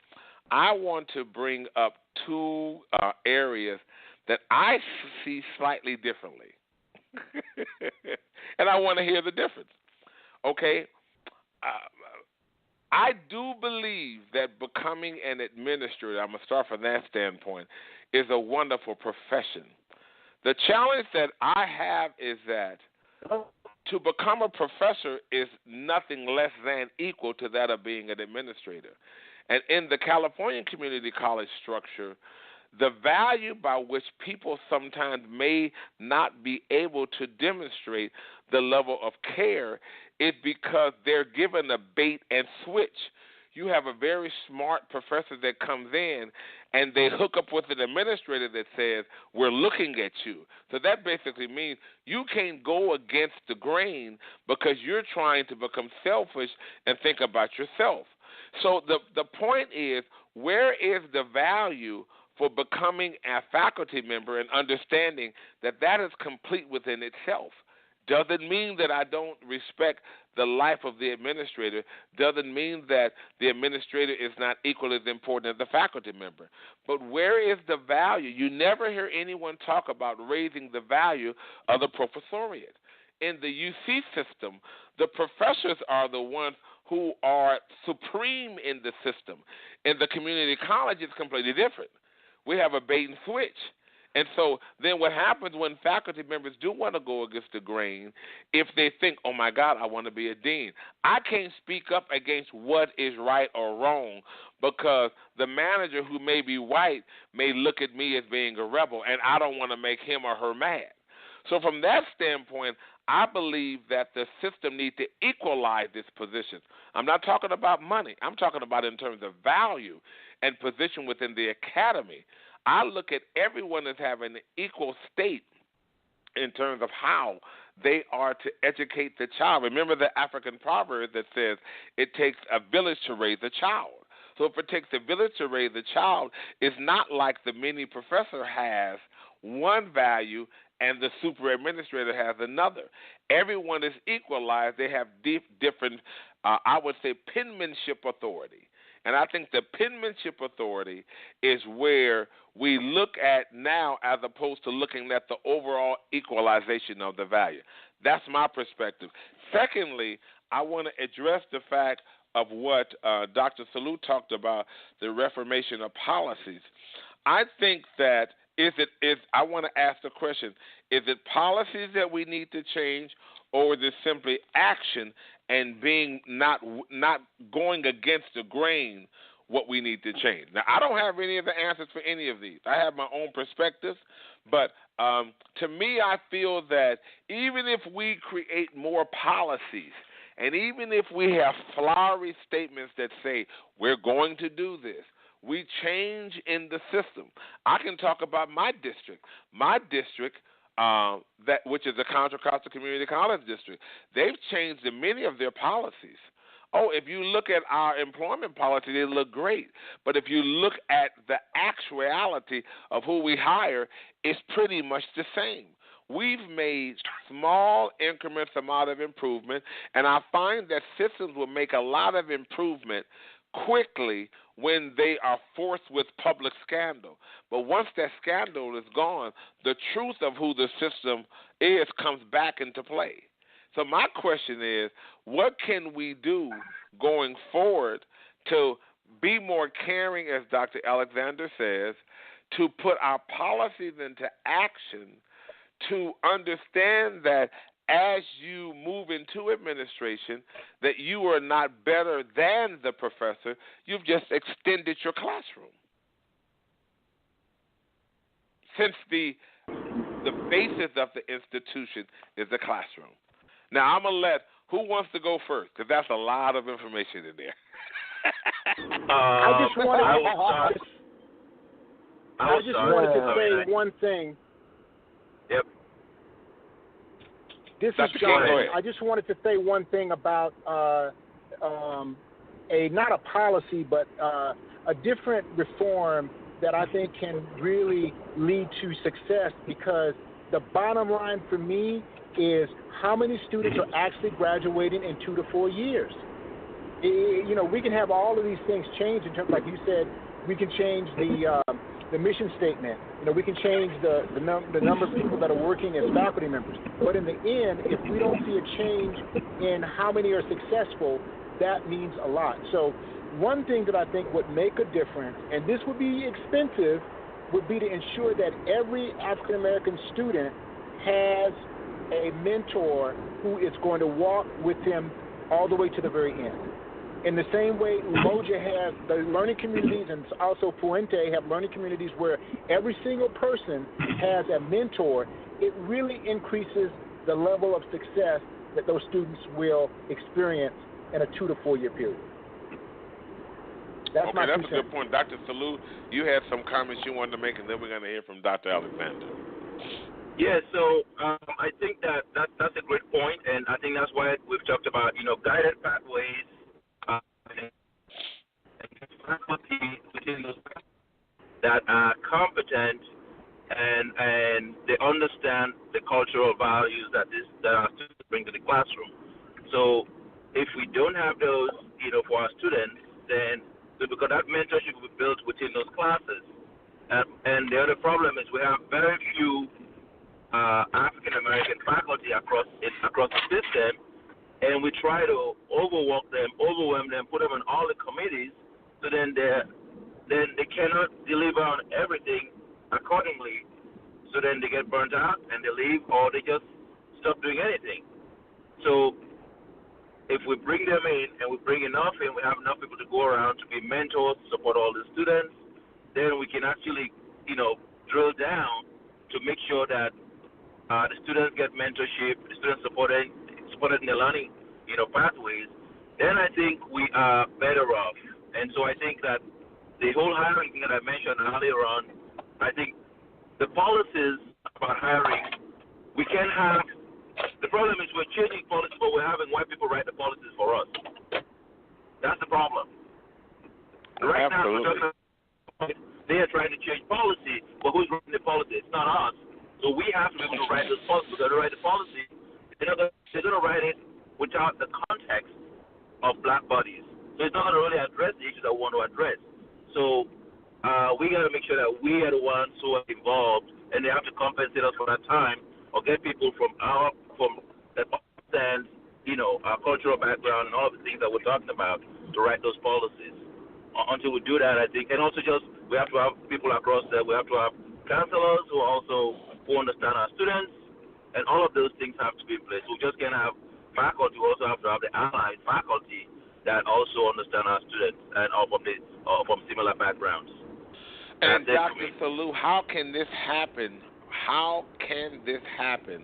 I want to bring up two areas that I see slightly differently. And I want to hear the difference. Okay? I do believe that becoming an administrator, I'm going to start from that standpoint, is a wonderful profession. The challenge that I have is that to become a professor is nothing less than equal to that of being an administrator. And in the California community college structure, the value by which people sometimes may not be able to demonstrate the level of care is because they're given a bait and switch. You have a very smart professor that comes in and they hook up with an administrator that says, we're looking at you. So that basically means you can't go against the grain because you're trying to become selfish and think about yourself. So the point is, where is the value for becoming a faculty member and understanding that that is complete within itself? Doesn't mean that I don't respect the life of the administrator. Doesn't mean that the administrator is not equally as important as the faculty member. But where is the value? You never hear anyone talk about raising the value of the professoriate. In the UC system, the professors are the ones who are supreme in the system. In the community college, it's completely different. We have a bait and switch. And so then what happens when faculty members do want to go against the grain, if they think, oh, my God, I want to be a dean, I can't speak up against what is right or wrong because the manager who may be white may look at me as being a rebel, and I don't want to make him or her mad. So from that standpoint, I believe that the system needs to equalize its positions. I'm not talking about money. I'm talking about in terms of value and position within the academy. I look at everyone as having an equal state in terms of how they are to educate the child. Remember the African proverb that says it takes a village to raise a child. So if it takes a village to raise a child, it's not like the mini professor has one value and the super administrator has another. Everyone is equalized. They have different, I would say, penmanship authority. And I think the penmanship authority is where we look at now as opposed to looking at the overall equalization of the value. That's my perspective. Secondly, I want to address the fact of what Dr. Sellu talked about, the reformation of policies. I think that I want to ask the question, is it policies that we need to change, or is it simply action and being not going against the grain what we need to change? Now, I don't have any of the answers for any of these. I have my own perspectives, but to me, I feel that even if we create more policies and even if we have flowery statements that say we're going to do this, we change in the system. I can talk about my district. My district, which is the Contra Costa Community College District, they've changed many of their policies. Oh, if you look at our employment policy, they look great. But if you look at the actuality of who we hire, it's pretty much the same. We've made small increments amount of improvement, and I find that systems will make a lot of improvement quickly when they are forced with public scandal. But once that scandal is gone, the truth of who the system is comes back into play. So my question is, what can we do going forward to be more caring, as Dr. Alexander says, to put our policies into action, to understand that as you move into administration, that you are not better than the professor, you've just extended your classroom. Since the basis of the institution is the classroom. Now, I'm going to let, who wants to go first? Because that's a lot of information in there. I just wanted to say one thing. Yep. This is John. I just wanted to say one thing about not a policy, but a different reform that I think can really lead to success, because the bottom line for me is how many students are actually graduating in 2 to 4 years. We can have all of these things change in terms, like you said, we can change the mission statement. We can change the number of people that are working as faculty members. But in the end, if we don't see a change in how many are successful, that means a lot. So one thing that I think would make a difference, and this would be expensive, would be to ensure that every African American student has a mentor who is going to walk with him all the way to the very end. In the same way, Umoja has the learning communities, and also Puente have learning communities where every single person has a mentor. It really increases the level of success that those students will experience in a 2 to 4 year period. That's a good point. Dr. Sellu, you had some comments you wanted to make, and then we're going to hear from Dr. Alexander. Yeah, so I think that's a great point, and I think that's why we've talked about, guided pathways and faculty within those that are competent and they understand the cultural values that our students bring to the classroom. So if we don't have those, for our students, then because that mentorship will be built within those classes. And the other problem is we have very few African American faculty across the system, and we try to overwhelm them, put them on all the committees, so then they cannot deliver on everything accordingly. So then they get burnt out and they leave, or they just stop doing anything. So if we bring them in and we bring enough in, we have enough people to go around to be mentors, to support all the students, then we can actually, drill down to make sure that the students get mentorship, the students supported in the learning, pathways. Then I think we are better off. And so I think that the whole hiring thing that I mentioned earlier on, I think the policies about hiring, we can have. The problem is we're changing policies, but we're having white people write the policies for us. That's the problem. Right now, we're talking about they are trying to change policy, but who's writing the policy? It's not us. So we have to be able to write those policies. We're going to write the policy. They're going to write it without the context of black bodies. So it's not going to really address the issues that we want to address. So we got to make sure that we are the ones who are involved, and they have to compensate us for that time, or get people from that understands, our cultural background and all the things that we're talking about to write those policies. Until we do that, I think, and also we have to have people across there. We have to have counselors who understand our students, and all of those things have to be in place. We just can't have faculty. We also have to have the allied faculty that also understand our students and all from similar backgrounds. And Dr. Sellu, how can this happen? How can this happen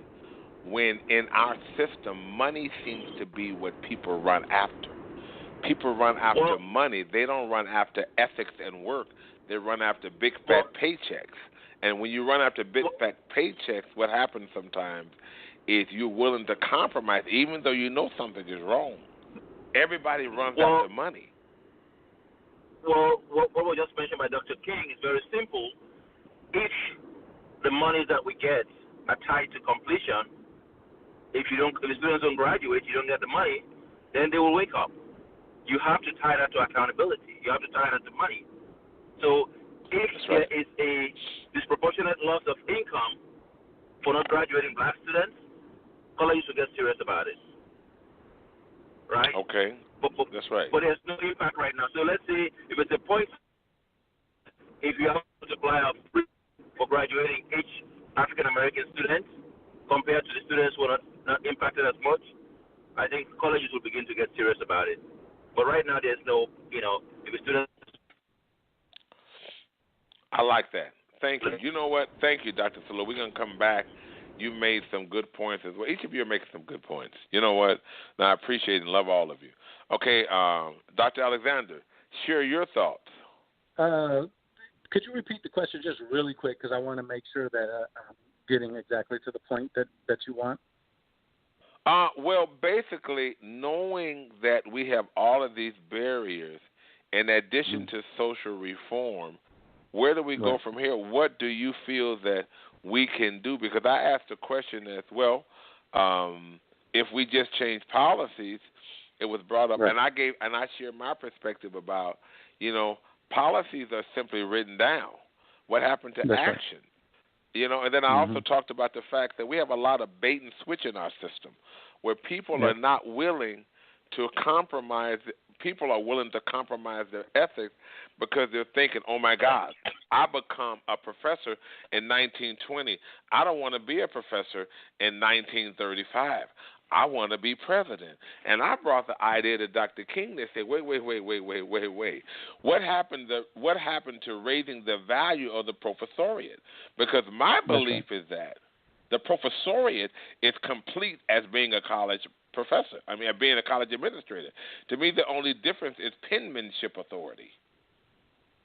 when in our system money seems to be what people run after? People run after money. They don't run after ethics and work. They run after big, fat paychecks. And when you run after big, fat paychecks, what happens sometimes is you're willing to compromise, even though you know something is wrong. Everybody runs after money. Well, what was just mentioned by Dr. King is very simple. If the money that we get are tied to completion, if the students don't graduate, you don't get the money, then they will wake up. You have to tie that to accountability. You have to tie that to money. So if there is a disproportionate loss of income for not graduating black students, colleges should get serious about it. Right? Okay. That's right. But there's no impact right now. So let's say if it's a point, if you have to supply of for graduating each African American student compared to the students who are not impacted as much, I think colleges will begin to get serious about it. But right now there's no, if a student. I like that. Thank you. You know what? Thank you, Dr. Sellu. We're going to come back. You made some good points as well. Each of you are making some good points. You know what? Now, I appreciate and love all of you. Okay, Dr. Alexander, share your thoughts. Could you repeat the question just really quick, because I want to make sure that I'm getting exactly to the point that you want? Well, basically, knowing that we have all of these barriers, in addition to social reform, where do we go from here? What do you feel that we can do? Because I asked the question as well, if we just change policies, it was brought up, and I shared my perspective about, policies are simply written down. What happened to action? And then I also talked about the fact that we have a lot of bait and switch in our system, where people are not willing to compromise. People are willing to compromise their ethics because they're thinking, oh, my God, I become a professor in 1920. I don't want to be a professor in 1935. I want to be president. And I brought the idea to Dr. King. They said, wait. What happened to raising the value of the professoriate? Because my belief is that the professoriate is complete as being a college professor. Being a college administrator. To me, the only difference is penmanship authority.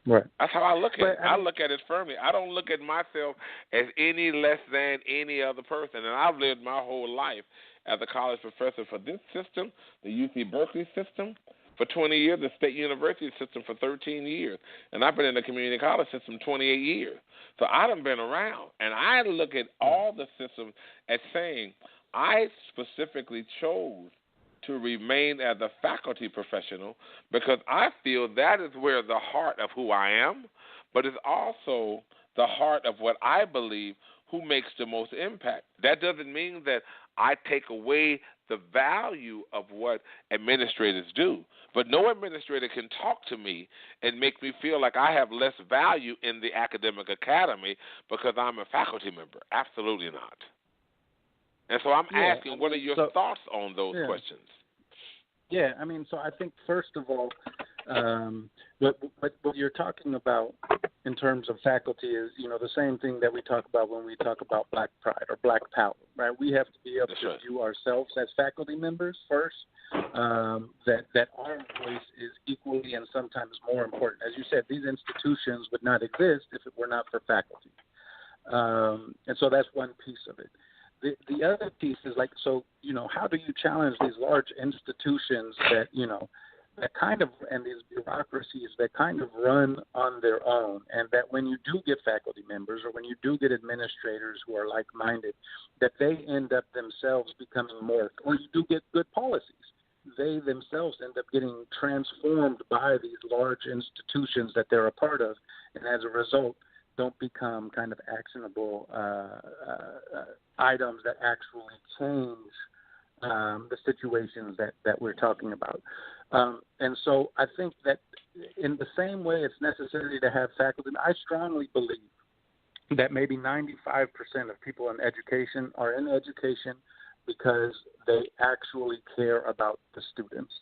Right. That's how I look at it. I look at it firmly. I don't look at myself as any less than any other person. And I've lived my whole life as a college professor for this system, the UC Berkeley system, for 20 years, the State University system for 13 years. And I've been in the community college system 28 years. So I done been around. And I look at all the systems as saying, I specifically chose to remain as a faculty professional because I feel that is where the heart of who I am, but it's also the heart of what I believe who makes the most impact. That doesn't mean that I take away the value of what administrators do, but no administrator can talk to me and make me feel like I have less value in the academic academy because I'm a faculty member. Absolutely not. And so I'm asking, what are your thoughts on those questions? Yeah, so I think first of all, what you're talking about in terms of faculty is, the same thing that we talk about when we talk about black pride or black power, right? We have to be able to view ourselves as faculty members first, that our voice is equally and sometimes more important. As you said, these institutions would not exist if it were not for faculty. And so that's one piece of it. The other piece is how do you challenge these large institutions that, that kind of, and these bureaucracies that kind of run on their own, and that when you do get faculty members or when you do get administrators who are like-minded, that they end up themselves becoming more, or you do get good policies. They themselves end up getting transformed by these large institutions that they're a part of, and as a result, don't become kind of actionable items that actually change the situations that we're talking about. And so I think that in the same way it's necessary to have faculty, I strongly believe that maybe 95% of people in education are in education because they actually care about the students.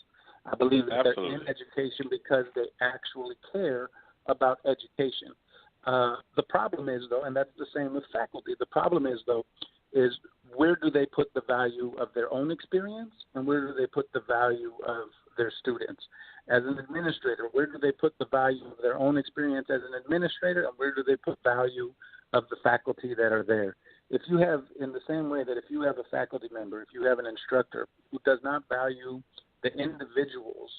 I believe that they're in education because they actually care about education. The problem is, though, and that's the same with faculty, the problem is, though, is where do they put the value of their own experience and where do they put the value of their students? As an administrator, where do they put the value of their own experience as an administrator and where do they put value of the faculty that are there? If you have, in the same way that if you have a faculty member, if you have an instructor who does not value the individuals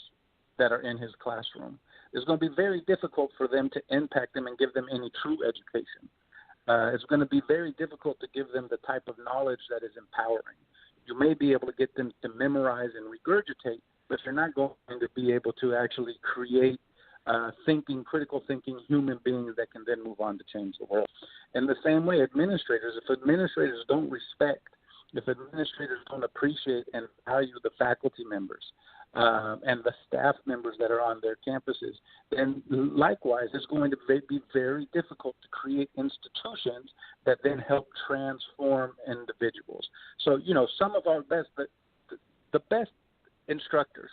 that are in his classroom, it's going to be very difficult for them to impact them and give them any true education. It's going to be very difficult to give them the type of knowledge that is empowering. You may be able to get them to memorize and regurgitate, but you're not going to be able to actually create critical thinking human beings that can then move on to change the world. In the same way, administrators, if administrators don't respect, if administrators don't appreciate and value the faculty members, and the staff members that are on their campuses, then likewise it's going to be very difficult to create institutions that then help transform individuals. So, some of our best, the best instructors,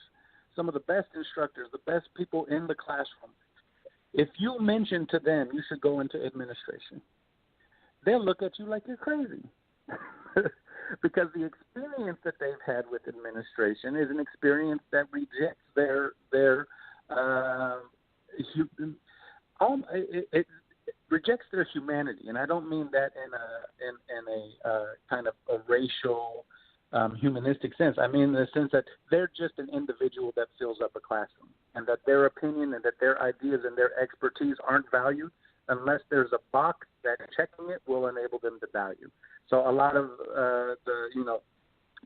some of the best instructors, the best people in the classroom, if you mention to them you should go into administration, they'll look at you like you're crazy. Because the experience that they've had with administration is an experience that rejects it rejects their humanity, and I don't mean that in a kind of a racial, humanistic sense. I mean in the sense that they're just an individual that fills up a classroom, and that their opinion and that their ideas and their expertise aren't valued unless there's a box that checking it will enable them to value. So a lot of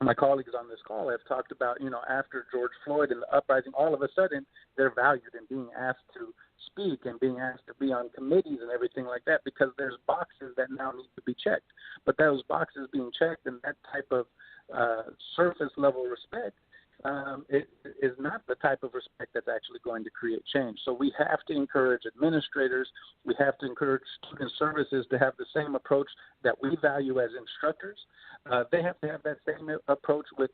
my colleagues on this call have talked about, after George Floyd and the uprising, all of a sudden they're valued and being asked to speak and being asked to be on committees and everything like that because there's boxes that now need to be checked. But those boxes being checked and that type of surface level respect it is not the type of respect that's actually going to create change. So we have to encourage administrators, we have to encourage student services to have the same approach that we value as instructors. They have to have that same approach with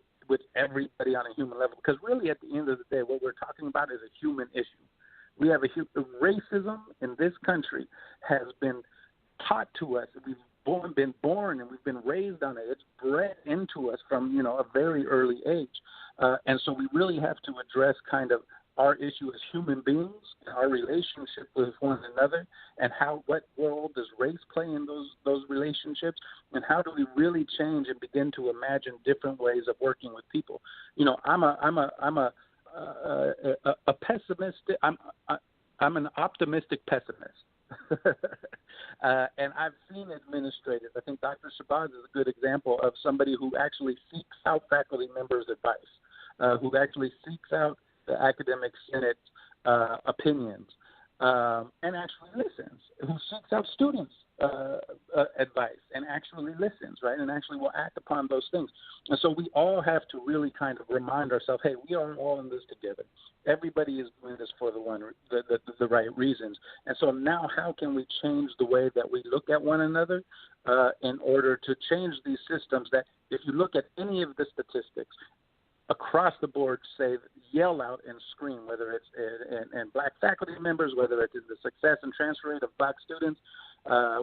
everybody on a human level, because really at the end of the day, what we're talking about is a human issue. We have racism in this country has been taught to us. We've been born and we've been raised on it. It's bred into us from, a very early age. And so we really have to address kind of our issue as human beings, our relationship with one another, and what role does race play in those relationships, and how do we really change and begin to imagine different ways of working with people. I'm a pessimistic. I'm an optimistic pessimist. And I've seen administrators. I think Dr. Shabazz is a good example of somebody who actually seeks out faculty members' advice, who actually seeks out the academic senate opinions, and actually listens, who seeks out students' advice and actually listens, right, and actually will act upon those things. And so we all have to really kind of remind ourselves, hey, we are all in this together. Everybody is doing this for the right reasons. And so now how can we change the way that we look at one another in order to change these systems that, if you look at any of the statistics, across the board say, yell out and scream, whether it's in black faculty members, whether it's in the success and transfer rate of black students,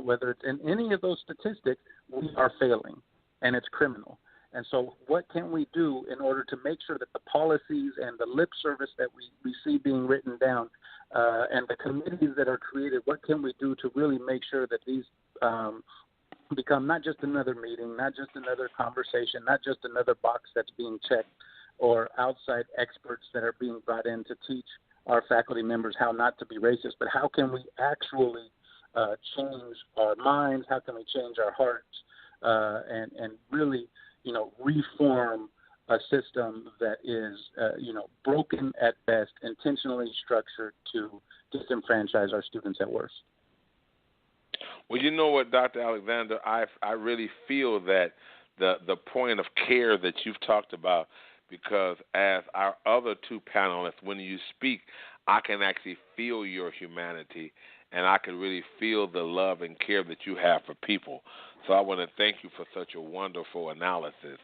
whether it's in any of those statistics, we are failing, and it's criminal. And so what can we do in order to make sure that the policies and the lip service that we see being written down and the committees that are created, what can we do to really make sure that these become not just another meeting, not just another conversation, not just another box that's being checked, or outside experts that are being brought in to teach our faculty members how not to be racist, but how can we actually change our minds, how can we change our hearts, and really, reform a system that is, broken at best, intentionally structured to disenfranchise our students at worst. Well, you know what, Dr. Alexander, I really feel that the point of care that you've talked about, because as our other two panelists, when you speak, I can actually feel your humanity, and I can really feel the love and care that you have for people. So I want to thank you for such a wonderful analysis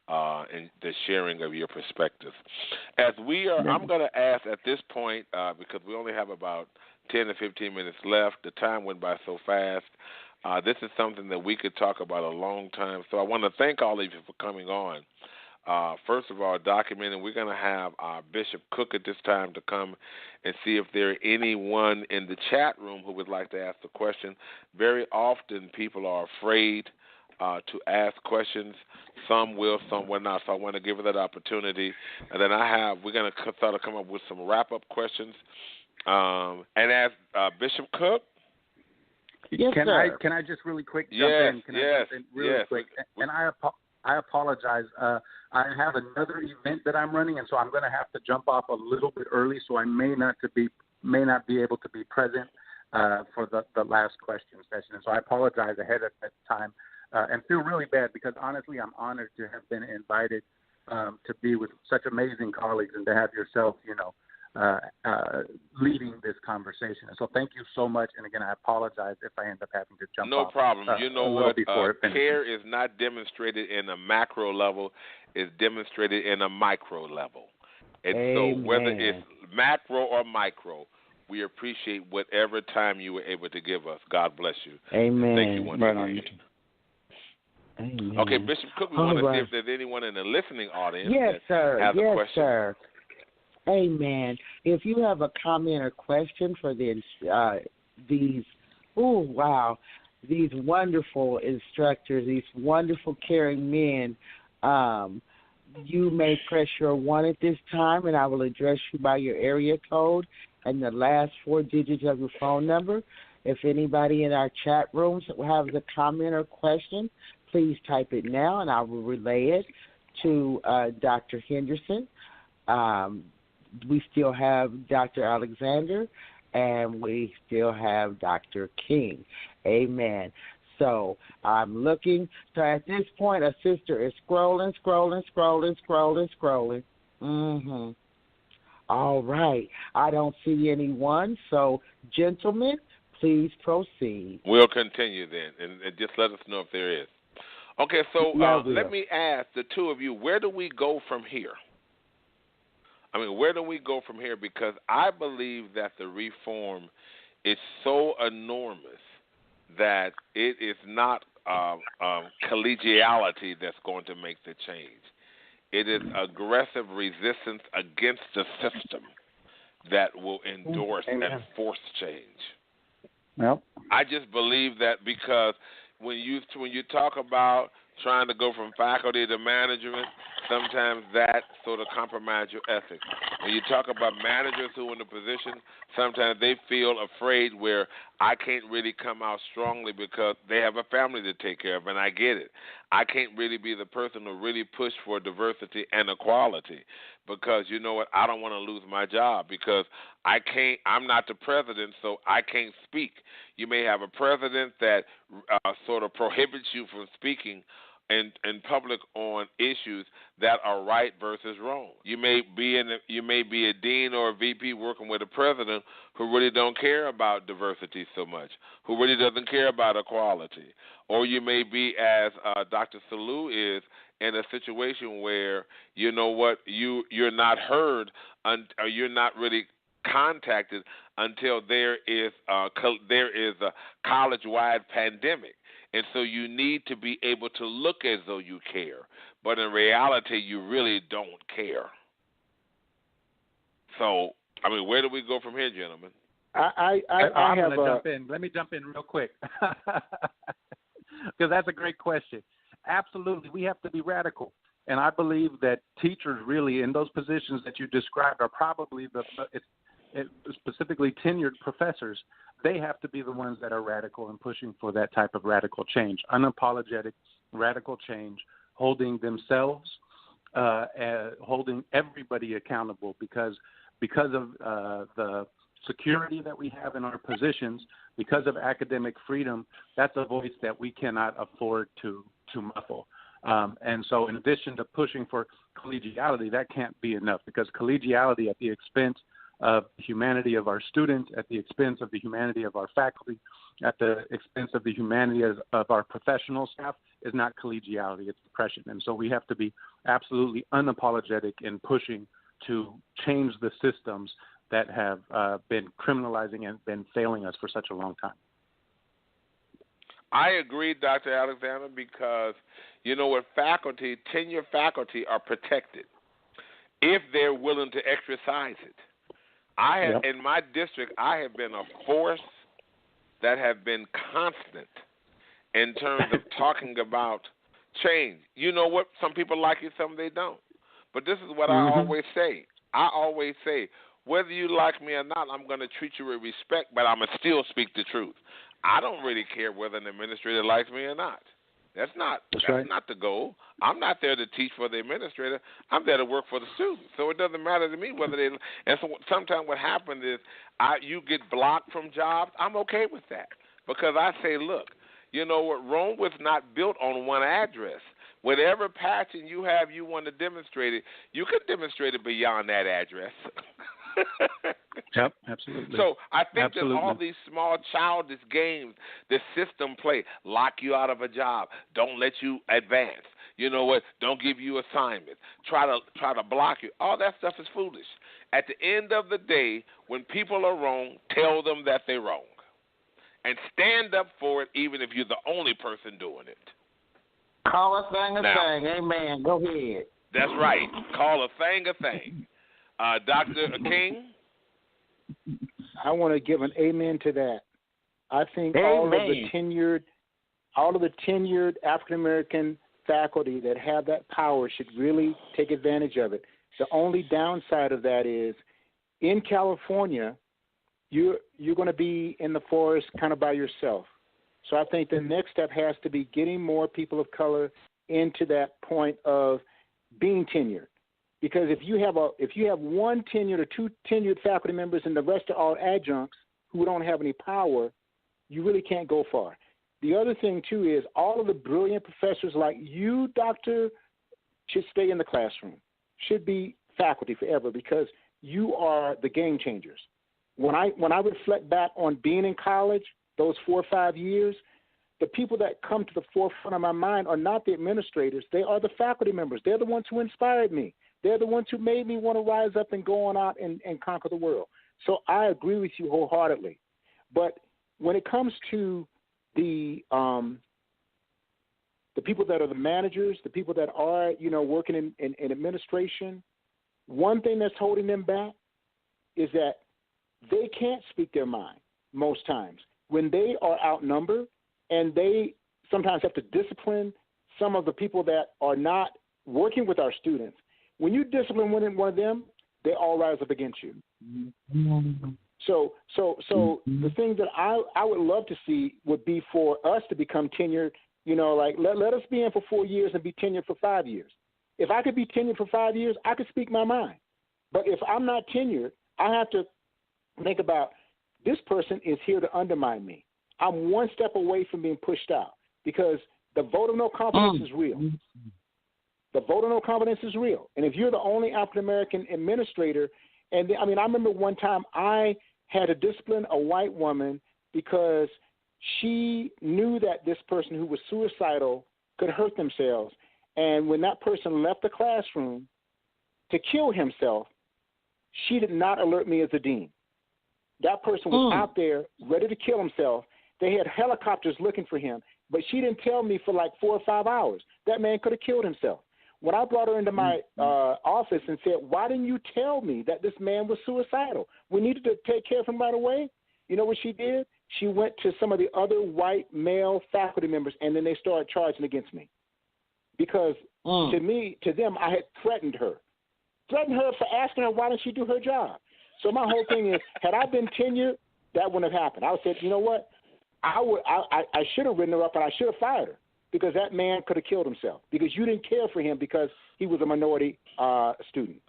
and the sharing of your perspectives. I'm going to ask at this point, because we only have about 10 to 15 minutes left. The time went by so fast. This is something that we could talk about a long time. So I want to thank all of you for coming on. First of all, documenting, we're going to have Bishop Cook at this time to come and see if there are anyone in the chat room who would like to ask a question. Very often people are afraid to ask questions. Some will, some will not. So I want to give her that opportunity. And then we're going to start to come up with some wrap-up questions. And ask Bishop Cook. Yes, sir. Can I just really quick jump in? Can I jump in really quick? And I apologize. I have another event that I'm running, and so I'm going to have to jump off a little bit early, so I may not be able to be present for the last question session. And so I apologize ahead of that time, and feel really bad because honestly, I'm honored to have been invited to be with such amazing colleagues and to have yourself, leading this conversation. And so thank you so much. And again, I apologize if I end up having to jump off. No problem. You know what? Care is not demonstrated in a macro level. It's demonstrated in a micro level. And Amen. So whether it's macro or micro, we appreciate whatever time you were able to give us. God bless you. Amen. Thank you once again. Amen. Okay, Bishop Cook, we want to see if there's anyone in the listening audience that has a question. Sir. Amen. If you have a comment or question for these wonderful instructors, these wonderful caring men, you may press your 1 at this time, and I will address you by your area code and the last 4 digits of your phone number. If anybody in our chat rooms has a comment or question, please type it now, and I will relay it to Dr. Henderson. We still have Dr. Alexander, and we still have Dr. King. Amen. So I'm looking. So at this point, a sister is scrolling. Mm-hmm. All right. I don't see anyone, so gentlemen, please proceed. We'll continue then, and just let us know if there is. Okay, so let me ask the two of you, where do we go from here? I mean, where do we go from here? Because I believe that the reform is so enormous that it is not collegiality that's going to make the change. It is aggressive resistance against the system that will endorse and force change. Yep. I just believe that because when you talk about trying to go from faculty to management, sometimes that sort of compromises your ethics. When you talk about managers who are in a position, sometimes they feel afraid where I can't really come out strongly because they have a family to take care of, and I get it. I can't really be the person who really push for diversity and equality because, you know what, I don't want to lose my job because I'm not the president, so I can't speak. You may have a president that sort of prohibits you from speaking in public on issues that are right versus wrong. You may be a dean or a VP working with a president who really don't care about diversity so much, who really doesn't care about equality. Or you may be, as Dr. Sellu is, in a situation where, you know what, you're not heard or you're not really contacted until there is a college-wide pandemic. And so you need to be able to look as though you care, but in reality, you really don't care. So, I mean, where do we go from here, gentlemen? I'm going to jump in. Let me jump in real quick because that's a great question. Absolutely, we have to be radical. And I believe that teachers really in those positions that you described are probably specifically tenured professors. They have to be the ones that are radical and pushing for that type of radical change, unapologetic radical change, holding themselves, holding everybody accountable because of the security that we have in our positions, because of academic freedom. That's a voice that we cannot afford to muffle. And so in addition to pushing for collegiality, that can't be enough because collegiality at the expense of the humanity of our students, at the expense of the humanity of our faculty, at the expense of the humanity of our professional staff is not collegiality, it's oppression. And so we have to be absolutely unapologetic in pushing to change the systems that have been criminalizing and been failing us for such a long time. I agree, Dr. Alexander, because, you know what, tenure faculty are protected if they're willing to exercise it. In my district, I have been a force that have been constant in terms of talking about change. You know what? Some people like it, some they don't. But this is what I always say. I always say, whether you like me or not, I'm going to treat you with respect, but I'm going to still speak the truth. I don't really care whether an administrator likes me or not. That's not the goal. I'm not there to teach for the administrator. I'm there to work for the students. So it doesn't matter to me whether they. And so sometimes what happens is you get blocked from jobs. I'm okay with that because I say, look, you know what? Rome was not built on one address. Whatever passion you have, you want to demonstrate it. You can demonstrate it beyond that address. Yep, absolutely. So I think that all these small childish games the system play, lock you out of a job, don't let you advance. You know what? Don't give you assignments. Try to block you. All that stuff is foolish. At the end of the day, when people are wrong, tell them that they're wrong, and stand up for it, even if you're the only person doing it. Call a thing a thing. Amen. Go ahead. That's right. Call a thing a thing. Dr. King? I want to give an amen to that. I think all of the tenured African American faculty that have that power should really take advantage of it. The only downside of that is in California, you're going to be in the forest kind of by yourself. So I think the next step has to be getting more people of color into that point of being tenured. Because if you have one tenured or two tenured faculty members and the rest are all adjuncts who don't have any power, you really can't go far. The other thing, too, is all of the brilliant professors like you, Doctor, should stay in the classroom, should be faculty forever because you are the game changers. When I reflect back on being in college, those 4 or 5 years, the people that come to the forefront of my mind are not the administrators. They are the faculty members. They're the ones who inspired me. They're the ones who made me want to rise up and go on out and conquer the world. So I agree with you wholeheartedly. But when it comes to the people that are the managers, the people that are, working in administration, one thing that's holding them back is that they can't speak their mind most times. When they are outnumbered and they sometimes have to discipline some of the people that are not working with our students, when you discipline one of them, they all rise up against you. So the thing that I would love to see would be for us to become tenured, let us be in for 4 years and be tenured for 5 years. If I could be tenured for 5 years, I could speak my mind. But if I'm not tenured, I have to think about this person is here to undermine me. I'm one step away from being pushed out because the vote of no confidence is real. The vote of no confidence is real. And if you're the only African-American administrator, I remember one time I had to discipline a white woman because she knew that this person who was suicidal could hurt themselves. And when that person left the classroom to kill himself, she did not alert me as a dean. That person was out there ready to kill himself. They had helicopters looking for him, but she didn't tell me for like 4 or 5 hours. That man could have killed himself. When I brought her into my office and said, why didn't you tell me that this man was suicidal? We needed to take care of him right away. You know what she did? She went to some of the other white male faculty members, and then they started charging against me. Because to them, I had threatened her for asking her why didn't she do her job. So my whole thing is, had I been tenured, that wouldn't have happened. I would have said, you know what? I should have written her up and I should have fired her because that man could have killed himself because you didn't care for him because he was a minority student.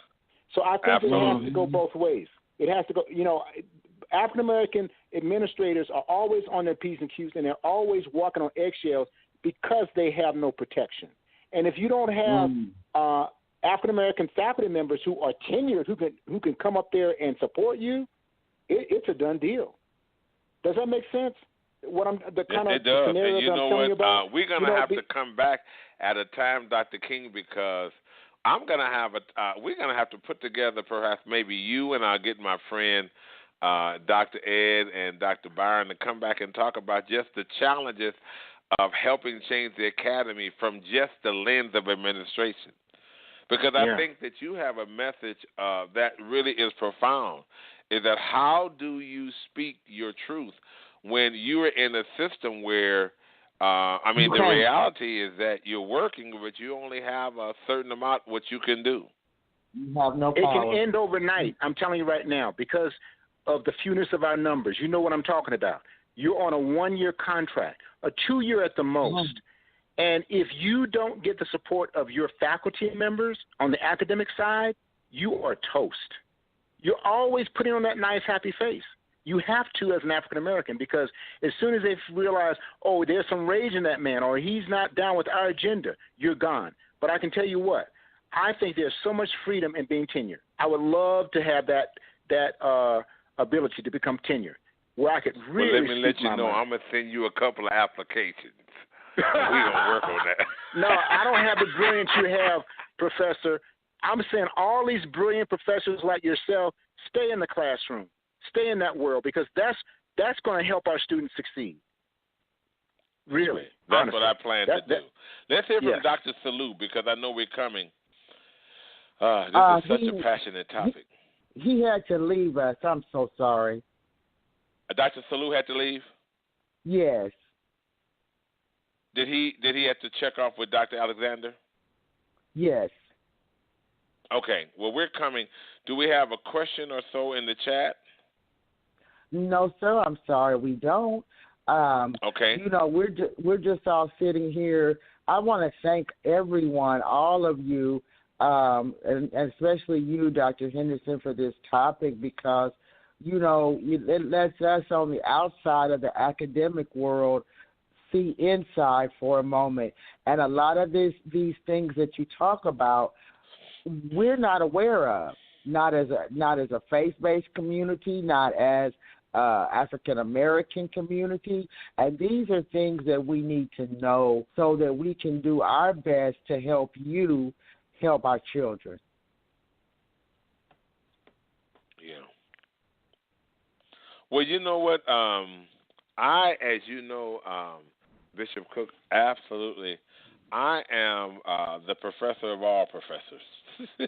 So I think it has to go both ways. It has to go, African-American administrators are always on their P's and Q's and they're always walking on eggshells because they have no protection. And if you don't have African-American faculty members who are tenured, who can come up there and support you, it's a done deal. Does that make sense? It does. And you know what? We're going to have to come back at a time, Dr. King, because we're going to have to put together perhaps maybe you and I'll get my friend Dr. Ed and Dr. Byron to come back and talk about just the challenges of helping change the academy from just the lens of administration. Because I think that you have a message that really is profound, is that how do you speak your truth when you are in a system where, the reality is that you're working, but you only have a certain amount what you can do. You have no power. It can end overnight, I'm telling you right now, because of the fewness of our numbers. You know what I'm talking about. You're on a 1-year contract, a 2-year at the most. And if you don't get the support of your faculty members on the academic side, you are toast. You're always putting on that nice, happy face. You have to as an African-American because as soon as they realize, oh, there's some rage in that man or he's not down with our agenda, you're gone. But I can tell you what, I think there's so much freedom in being tenured. I would love to have that ability to become tenured where I could really let me let you know, I'm going to send you a couple of applications. We're going to work on that. No, I don't have the brilliance you have, Professor. I'm saying all these brilliant professors like yourself, stay in the classroom. Stay in that world because that's going to help our students succeed. Really. That's honestly. what I plan to do. Let's hear from Dr. Sellu because I know we're coming. This is such a passionate topic. He had to leave us. I'm so sorry. Dr. Sellu had to leave? Yes. Did he have to check off with Dr. Alexander? Yes. Okay. Well, we're coming. Do we have a question or so in the chat? No, sir. I'm sorry, we don't. Okay. We're just all sitting here. I want to thank everyone, all of you, and especially you, Dr. Henderson, for this topic because, it lets us on the outside of the academic world see inside for a moment. And a lot of these things that you talk about, we're not aware of, not as a faith-based community, not as African American community, and these are things that we need to know so that we can do our best to help you help our children. Yeah. Well, you know what? As you know, Bishop Cook, absolutely. I am the professor of all professors.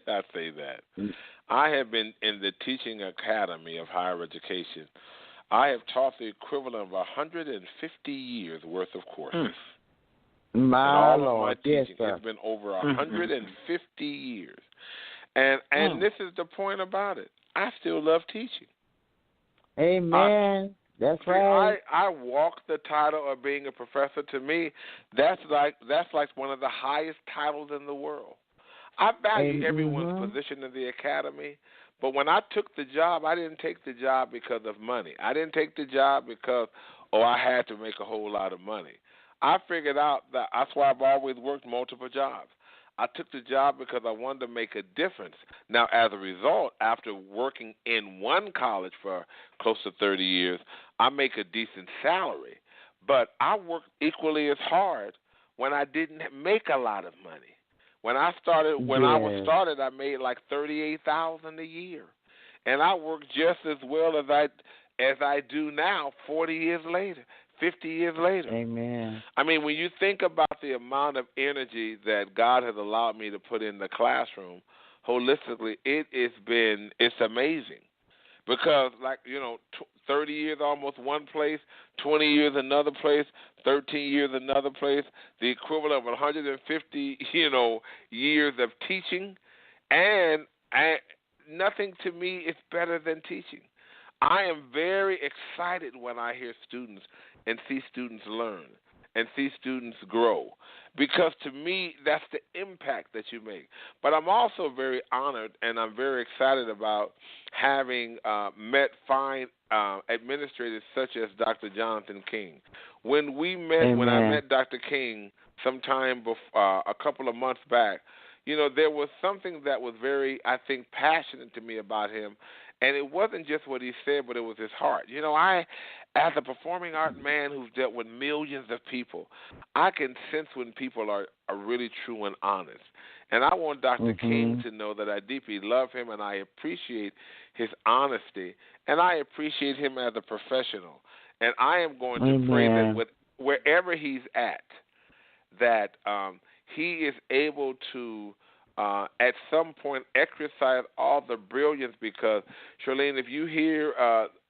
I say that. I have been in the teaching academy of higher education. I have taught the equivalent of 150 years worth of courses. My and all Lord, of my yes, teaching sir. has been over 150 years. And this is the point about it. I still love teaching. Amen. That's right. I walk the title of being a professor. To me, that's like one of the highest titles in the world. I value everyone's position in the academy, but when I took the job, I didn't take the job because of money. I didn't take the job because, I had to make a whole lot of money. I figured out that's why I've always worked multiple jobs. I took the job because I wanted to make a difference. Now, as a result, after working in one college for close to 30 years, I make a decent salary. But I worked equally as hard when I didn't make a lot of money. When I was started, I made like $38,000 a year, and I worked just as well as I do now, 40 years later, 50 years later. Amen. I mean, when you think about the amount of energy that God has allowed me to put in the classroom, holistically, it's amazing. Because, 30 years almost one place, 20 years another place, 13 years another place, the equivalent of 150, years of teaching, and nothing to me is better than teaching. I am very excited when I hear students and see students learn and see students grow, because to me that's the impact that you make. But I'm also very honored and I'm very excited about having met fine administrators such as Dr. Jonathan King. When I met Dr. King sometime before, a couple of months back, there was something that was very, I think, passionate to me about him. And it wasn't just what he said, but it was his heart. I, as a performing art man who's dealt with millions of people, I can sense when people are really true and honest. And I want Dr. King to know that I deeply love him and I appreciate his honesty. And I appreciate him as a professional. And I am going to pray that wherever he's at, that he is able to at some point exercise all the brilliance, because, Shirleen, if you hear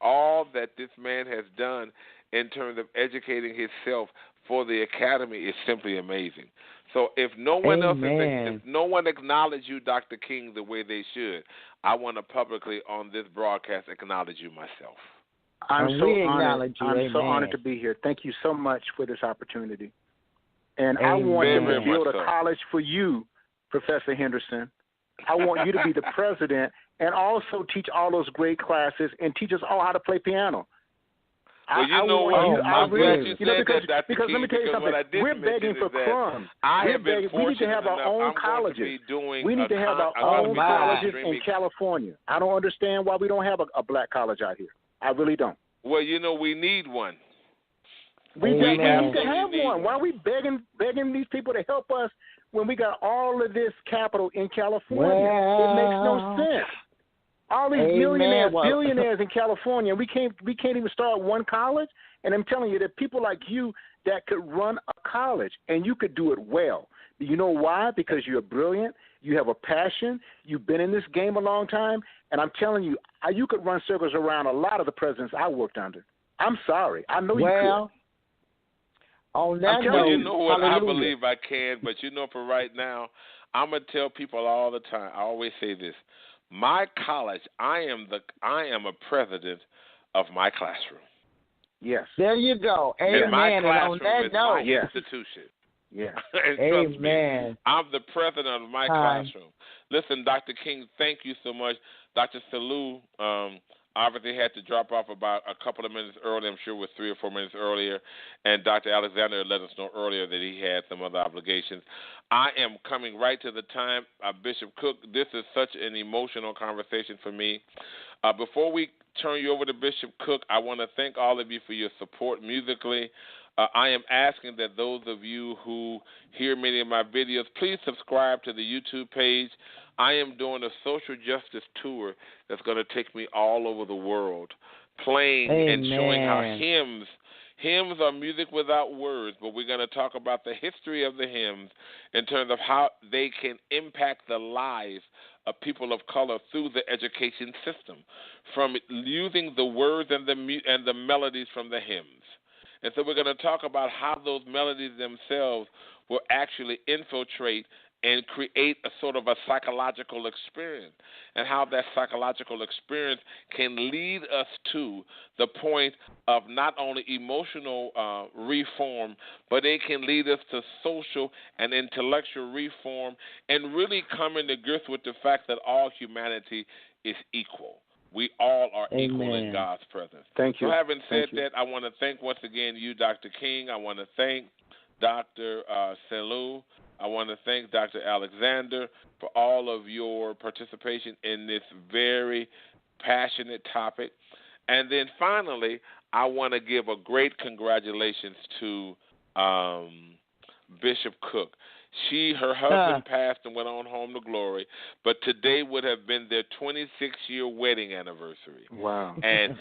all that this man has done in terms of educating himself for the academy, is simply amazing. So if no one if no one acknowledges you, Dr. King, the way they should, I want to publicly on this broadcast acknowledge you myself. I'm so honored to be here. Thank you so much for this opportunity. And I want them to build a college for you, Professor Henderson. I want you to be the president and also teach all those great classes and teach us all how to play piano. Well, because let me tell you something. We're begging for crumbs. We need to have our own colleges. We need to have our own colleges in California. I don't understand why we don't have a black college out here. I really don't. Well, we need one. We need to have one. Why are we begging these people to help us when we got all of this capital in California? It makes no sense. All these millionaires, billionaires in California, we can't even start one college. And I'm telling you, there are people like you that could run a college, and you could do it well. You know why? Because you're brilliant. You have a passion. You've been in this game a long time. And I'm telling you, you could run circles around a lot of the presidents I worked under. I'm sorry. I know you could. On that note, you know what? Hallelujah. I believe I can, but for right now, I'm gonna tell people all the time. I always say this: my college, I am a president of my classroom. Yes. There you go. Amen. And my classroom is my institution. Yeah. Amen. I'm the president of my classroom. Listen, Dr. King, thank you so much. Dr. Sellu, obviously had to drop off about a couple of minutes early. I'm sure it was 3 or 4 minutes earlier. And Dr. Alexander let us know earlier that he had some other obligations. I am coming right to the time. Bishop Cook, this is such an emotional conversation for me. Before we turn you over to Bishop Cook, I want to thank all of you for your support musically. I am asking that those of you who hear many of my videos, please subscribe to the YouTube page. I am doing a social justice tour that's going to take me all over the world, playing and showing how hymns are music without words, but we're going to talk about the history of the hymns in terms of how they can impact the lives of people of color through the education system, from using the words and the melodies from the hymns. And so we're going to talk about how those melodies themselves will actually infiltrate and create a sort of a psychological experience, and how that psychological experience can lead us to the point of not only emotional reform, but it can lead us to social and intellectual reform, and really come into grips with the fact that all humanity is equal. We all are equal in God's presence. Thank you. So having said that, I want to thank once again you, Dr. King. I want to thank Dr. Sellu. I want to thank Dr. Alexander for all of your participation in this very passionate topic. And then finally, I want to give a great congratulations to Bishop Cook. Her husband passed and went on home to glory, but today would have been their 26-year wedding anniversary. Wow. And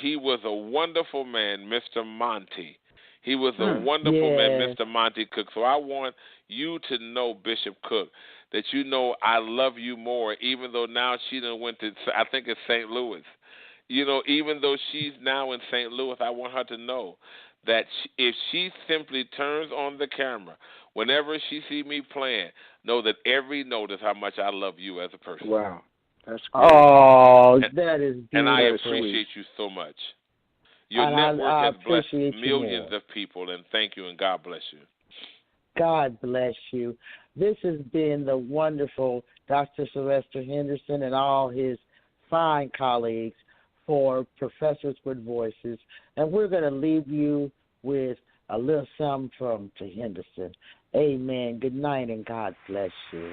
he was a wonderful man, Mr. Monty. He was a wonderful man, Mr. Monty Cook. So I want you to know, Bishop Cook, that you know I love you more, even though now she done went to, I think it's St. Louis. You know, even though she's now in St. Louis, I want her to know that if she simply turns on the camera, whenever she see me playing, know that every note is how much I love you as a person. Wow. That's great. Oh, that is beautiful. And I appreciate you so much. Your network has blessed millions of people, and thank you, and God bless you. God bless you. This has been the wonderful Dr. Silvester Henderson and all his fine colleagues for Professors with Voices. And we're going to leave you with a little something from to Henderson. Amen. Good night, and God bless you.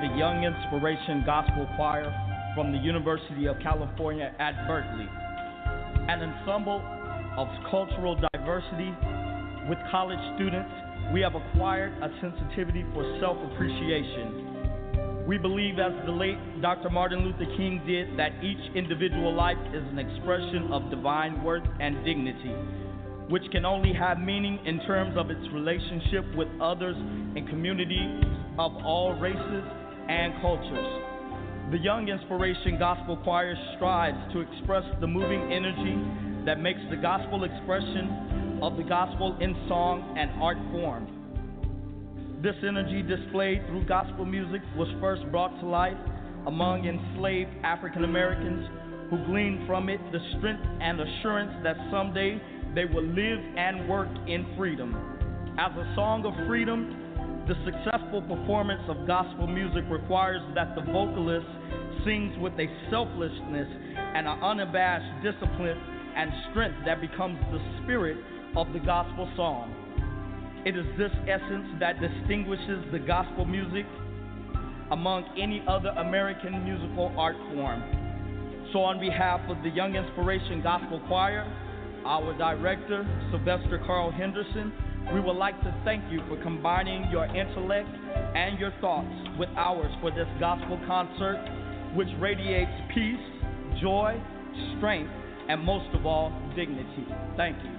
The Young Inspiration Gospel Choir from the University of California at Berkeley, an ensemble of cultural diversity with college students. We have acquired a sensitivity for self-appreciation. We believe, as the late Dr. Martin Luther King did, that each individual life is an expression of divine worth and dignity, which can only have meaning in terms of its relationship with others and communities of all races and cultures. The Young Inspiration Gospel Choir strives to express the moving energy that makes the gospel expression of the gospel in song and art form. This energy displayed through gospel music was first brought to life among enslaved African Americans who gleaned from it the strength and assurance that someday they will live and work in freedom. As a song of freedom, the successful performance of gospel music requires that the vocalist sings with a selflessness and an unabashed discipline and strength that becomes the spirit of the gospel song. It is this essence that distinguishes the gospel music among any other American musical art form. So on behalf of the Young Inspiration Gospel Choir, our director, Silvester Henderson, we would like to thank you for combining your intellect and your thoughts with ours for this gospel concert, which radiates peace, joy, strength, and most of all, dignity. Thank you.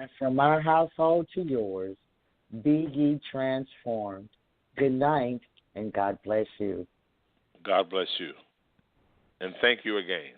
And from our household to yours, be ye transformed. Good night, and God bless you. God bless you. And thank you again.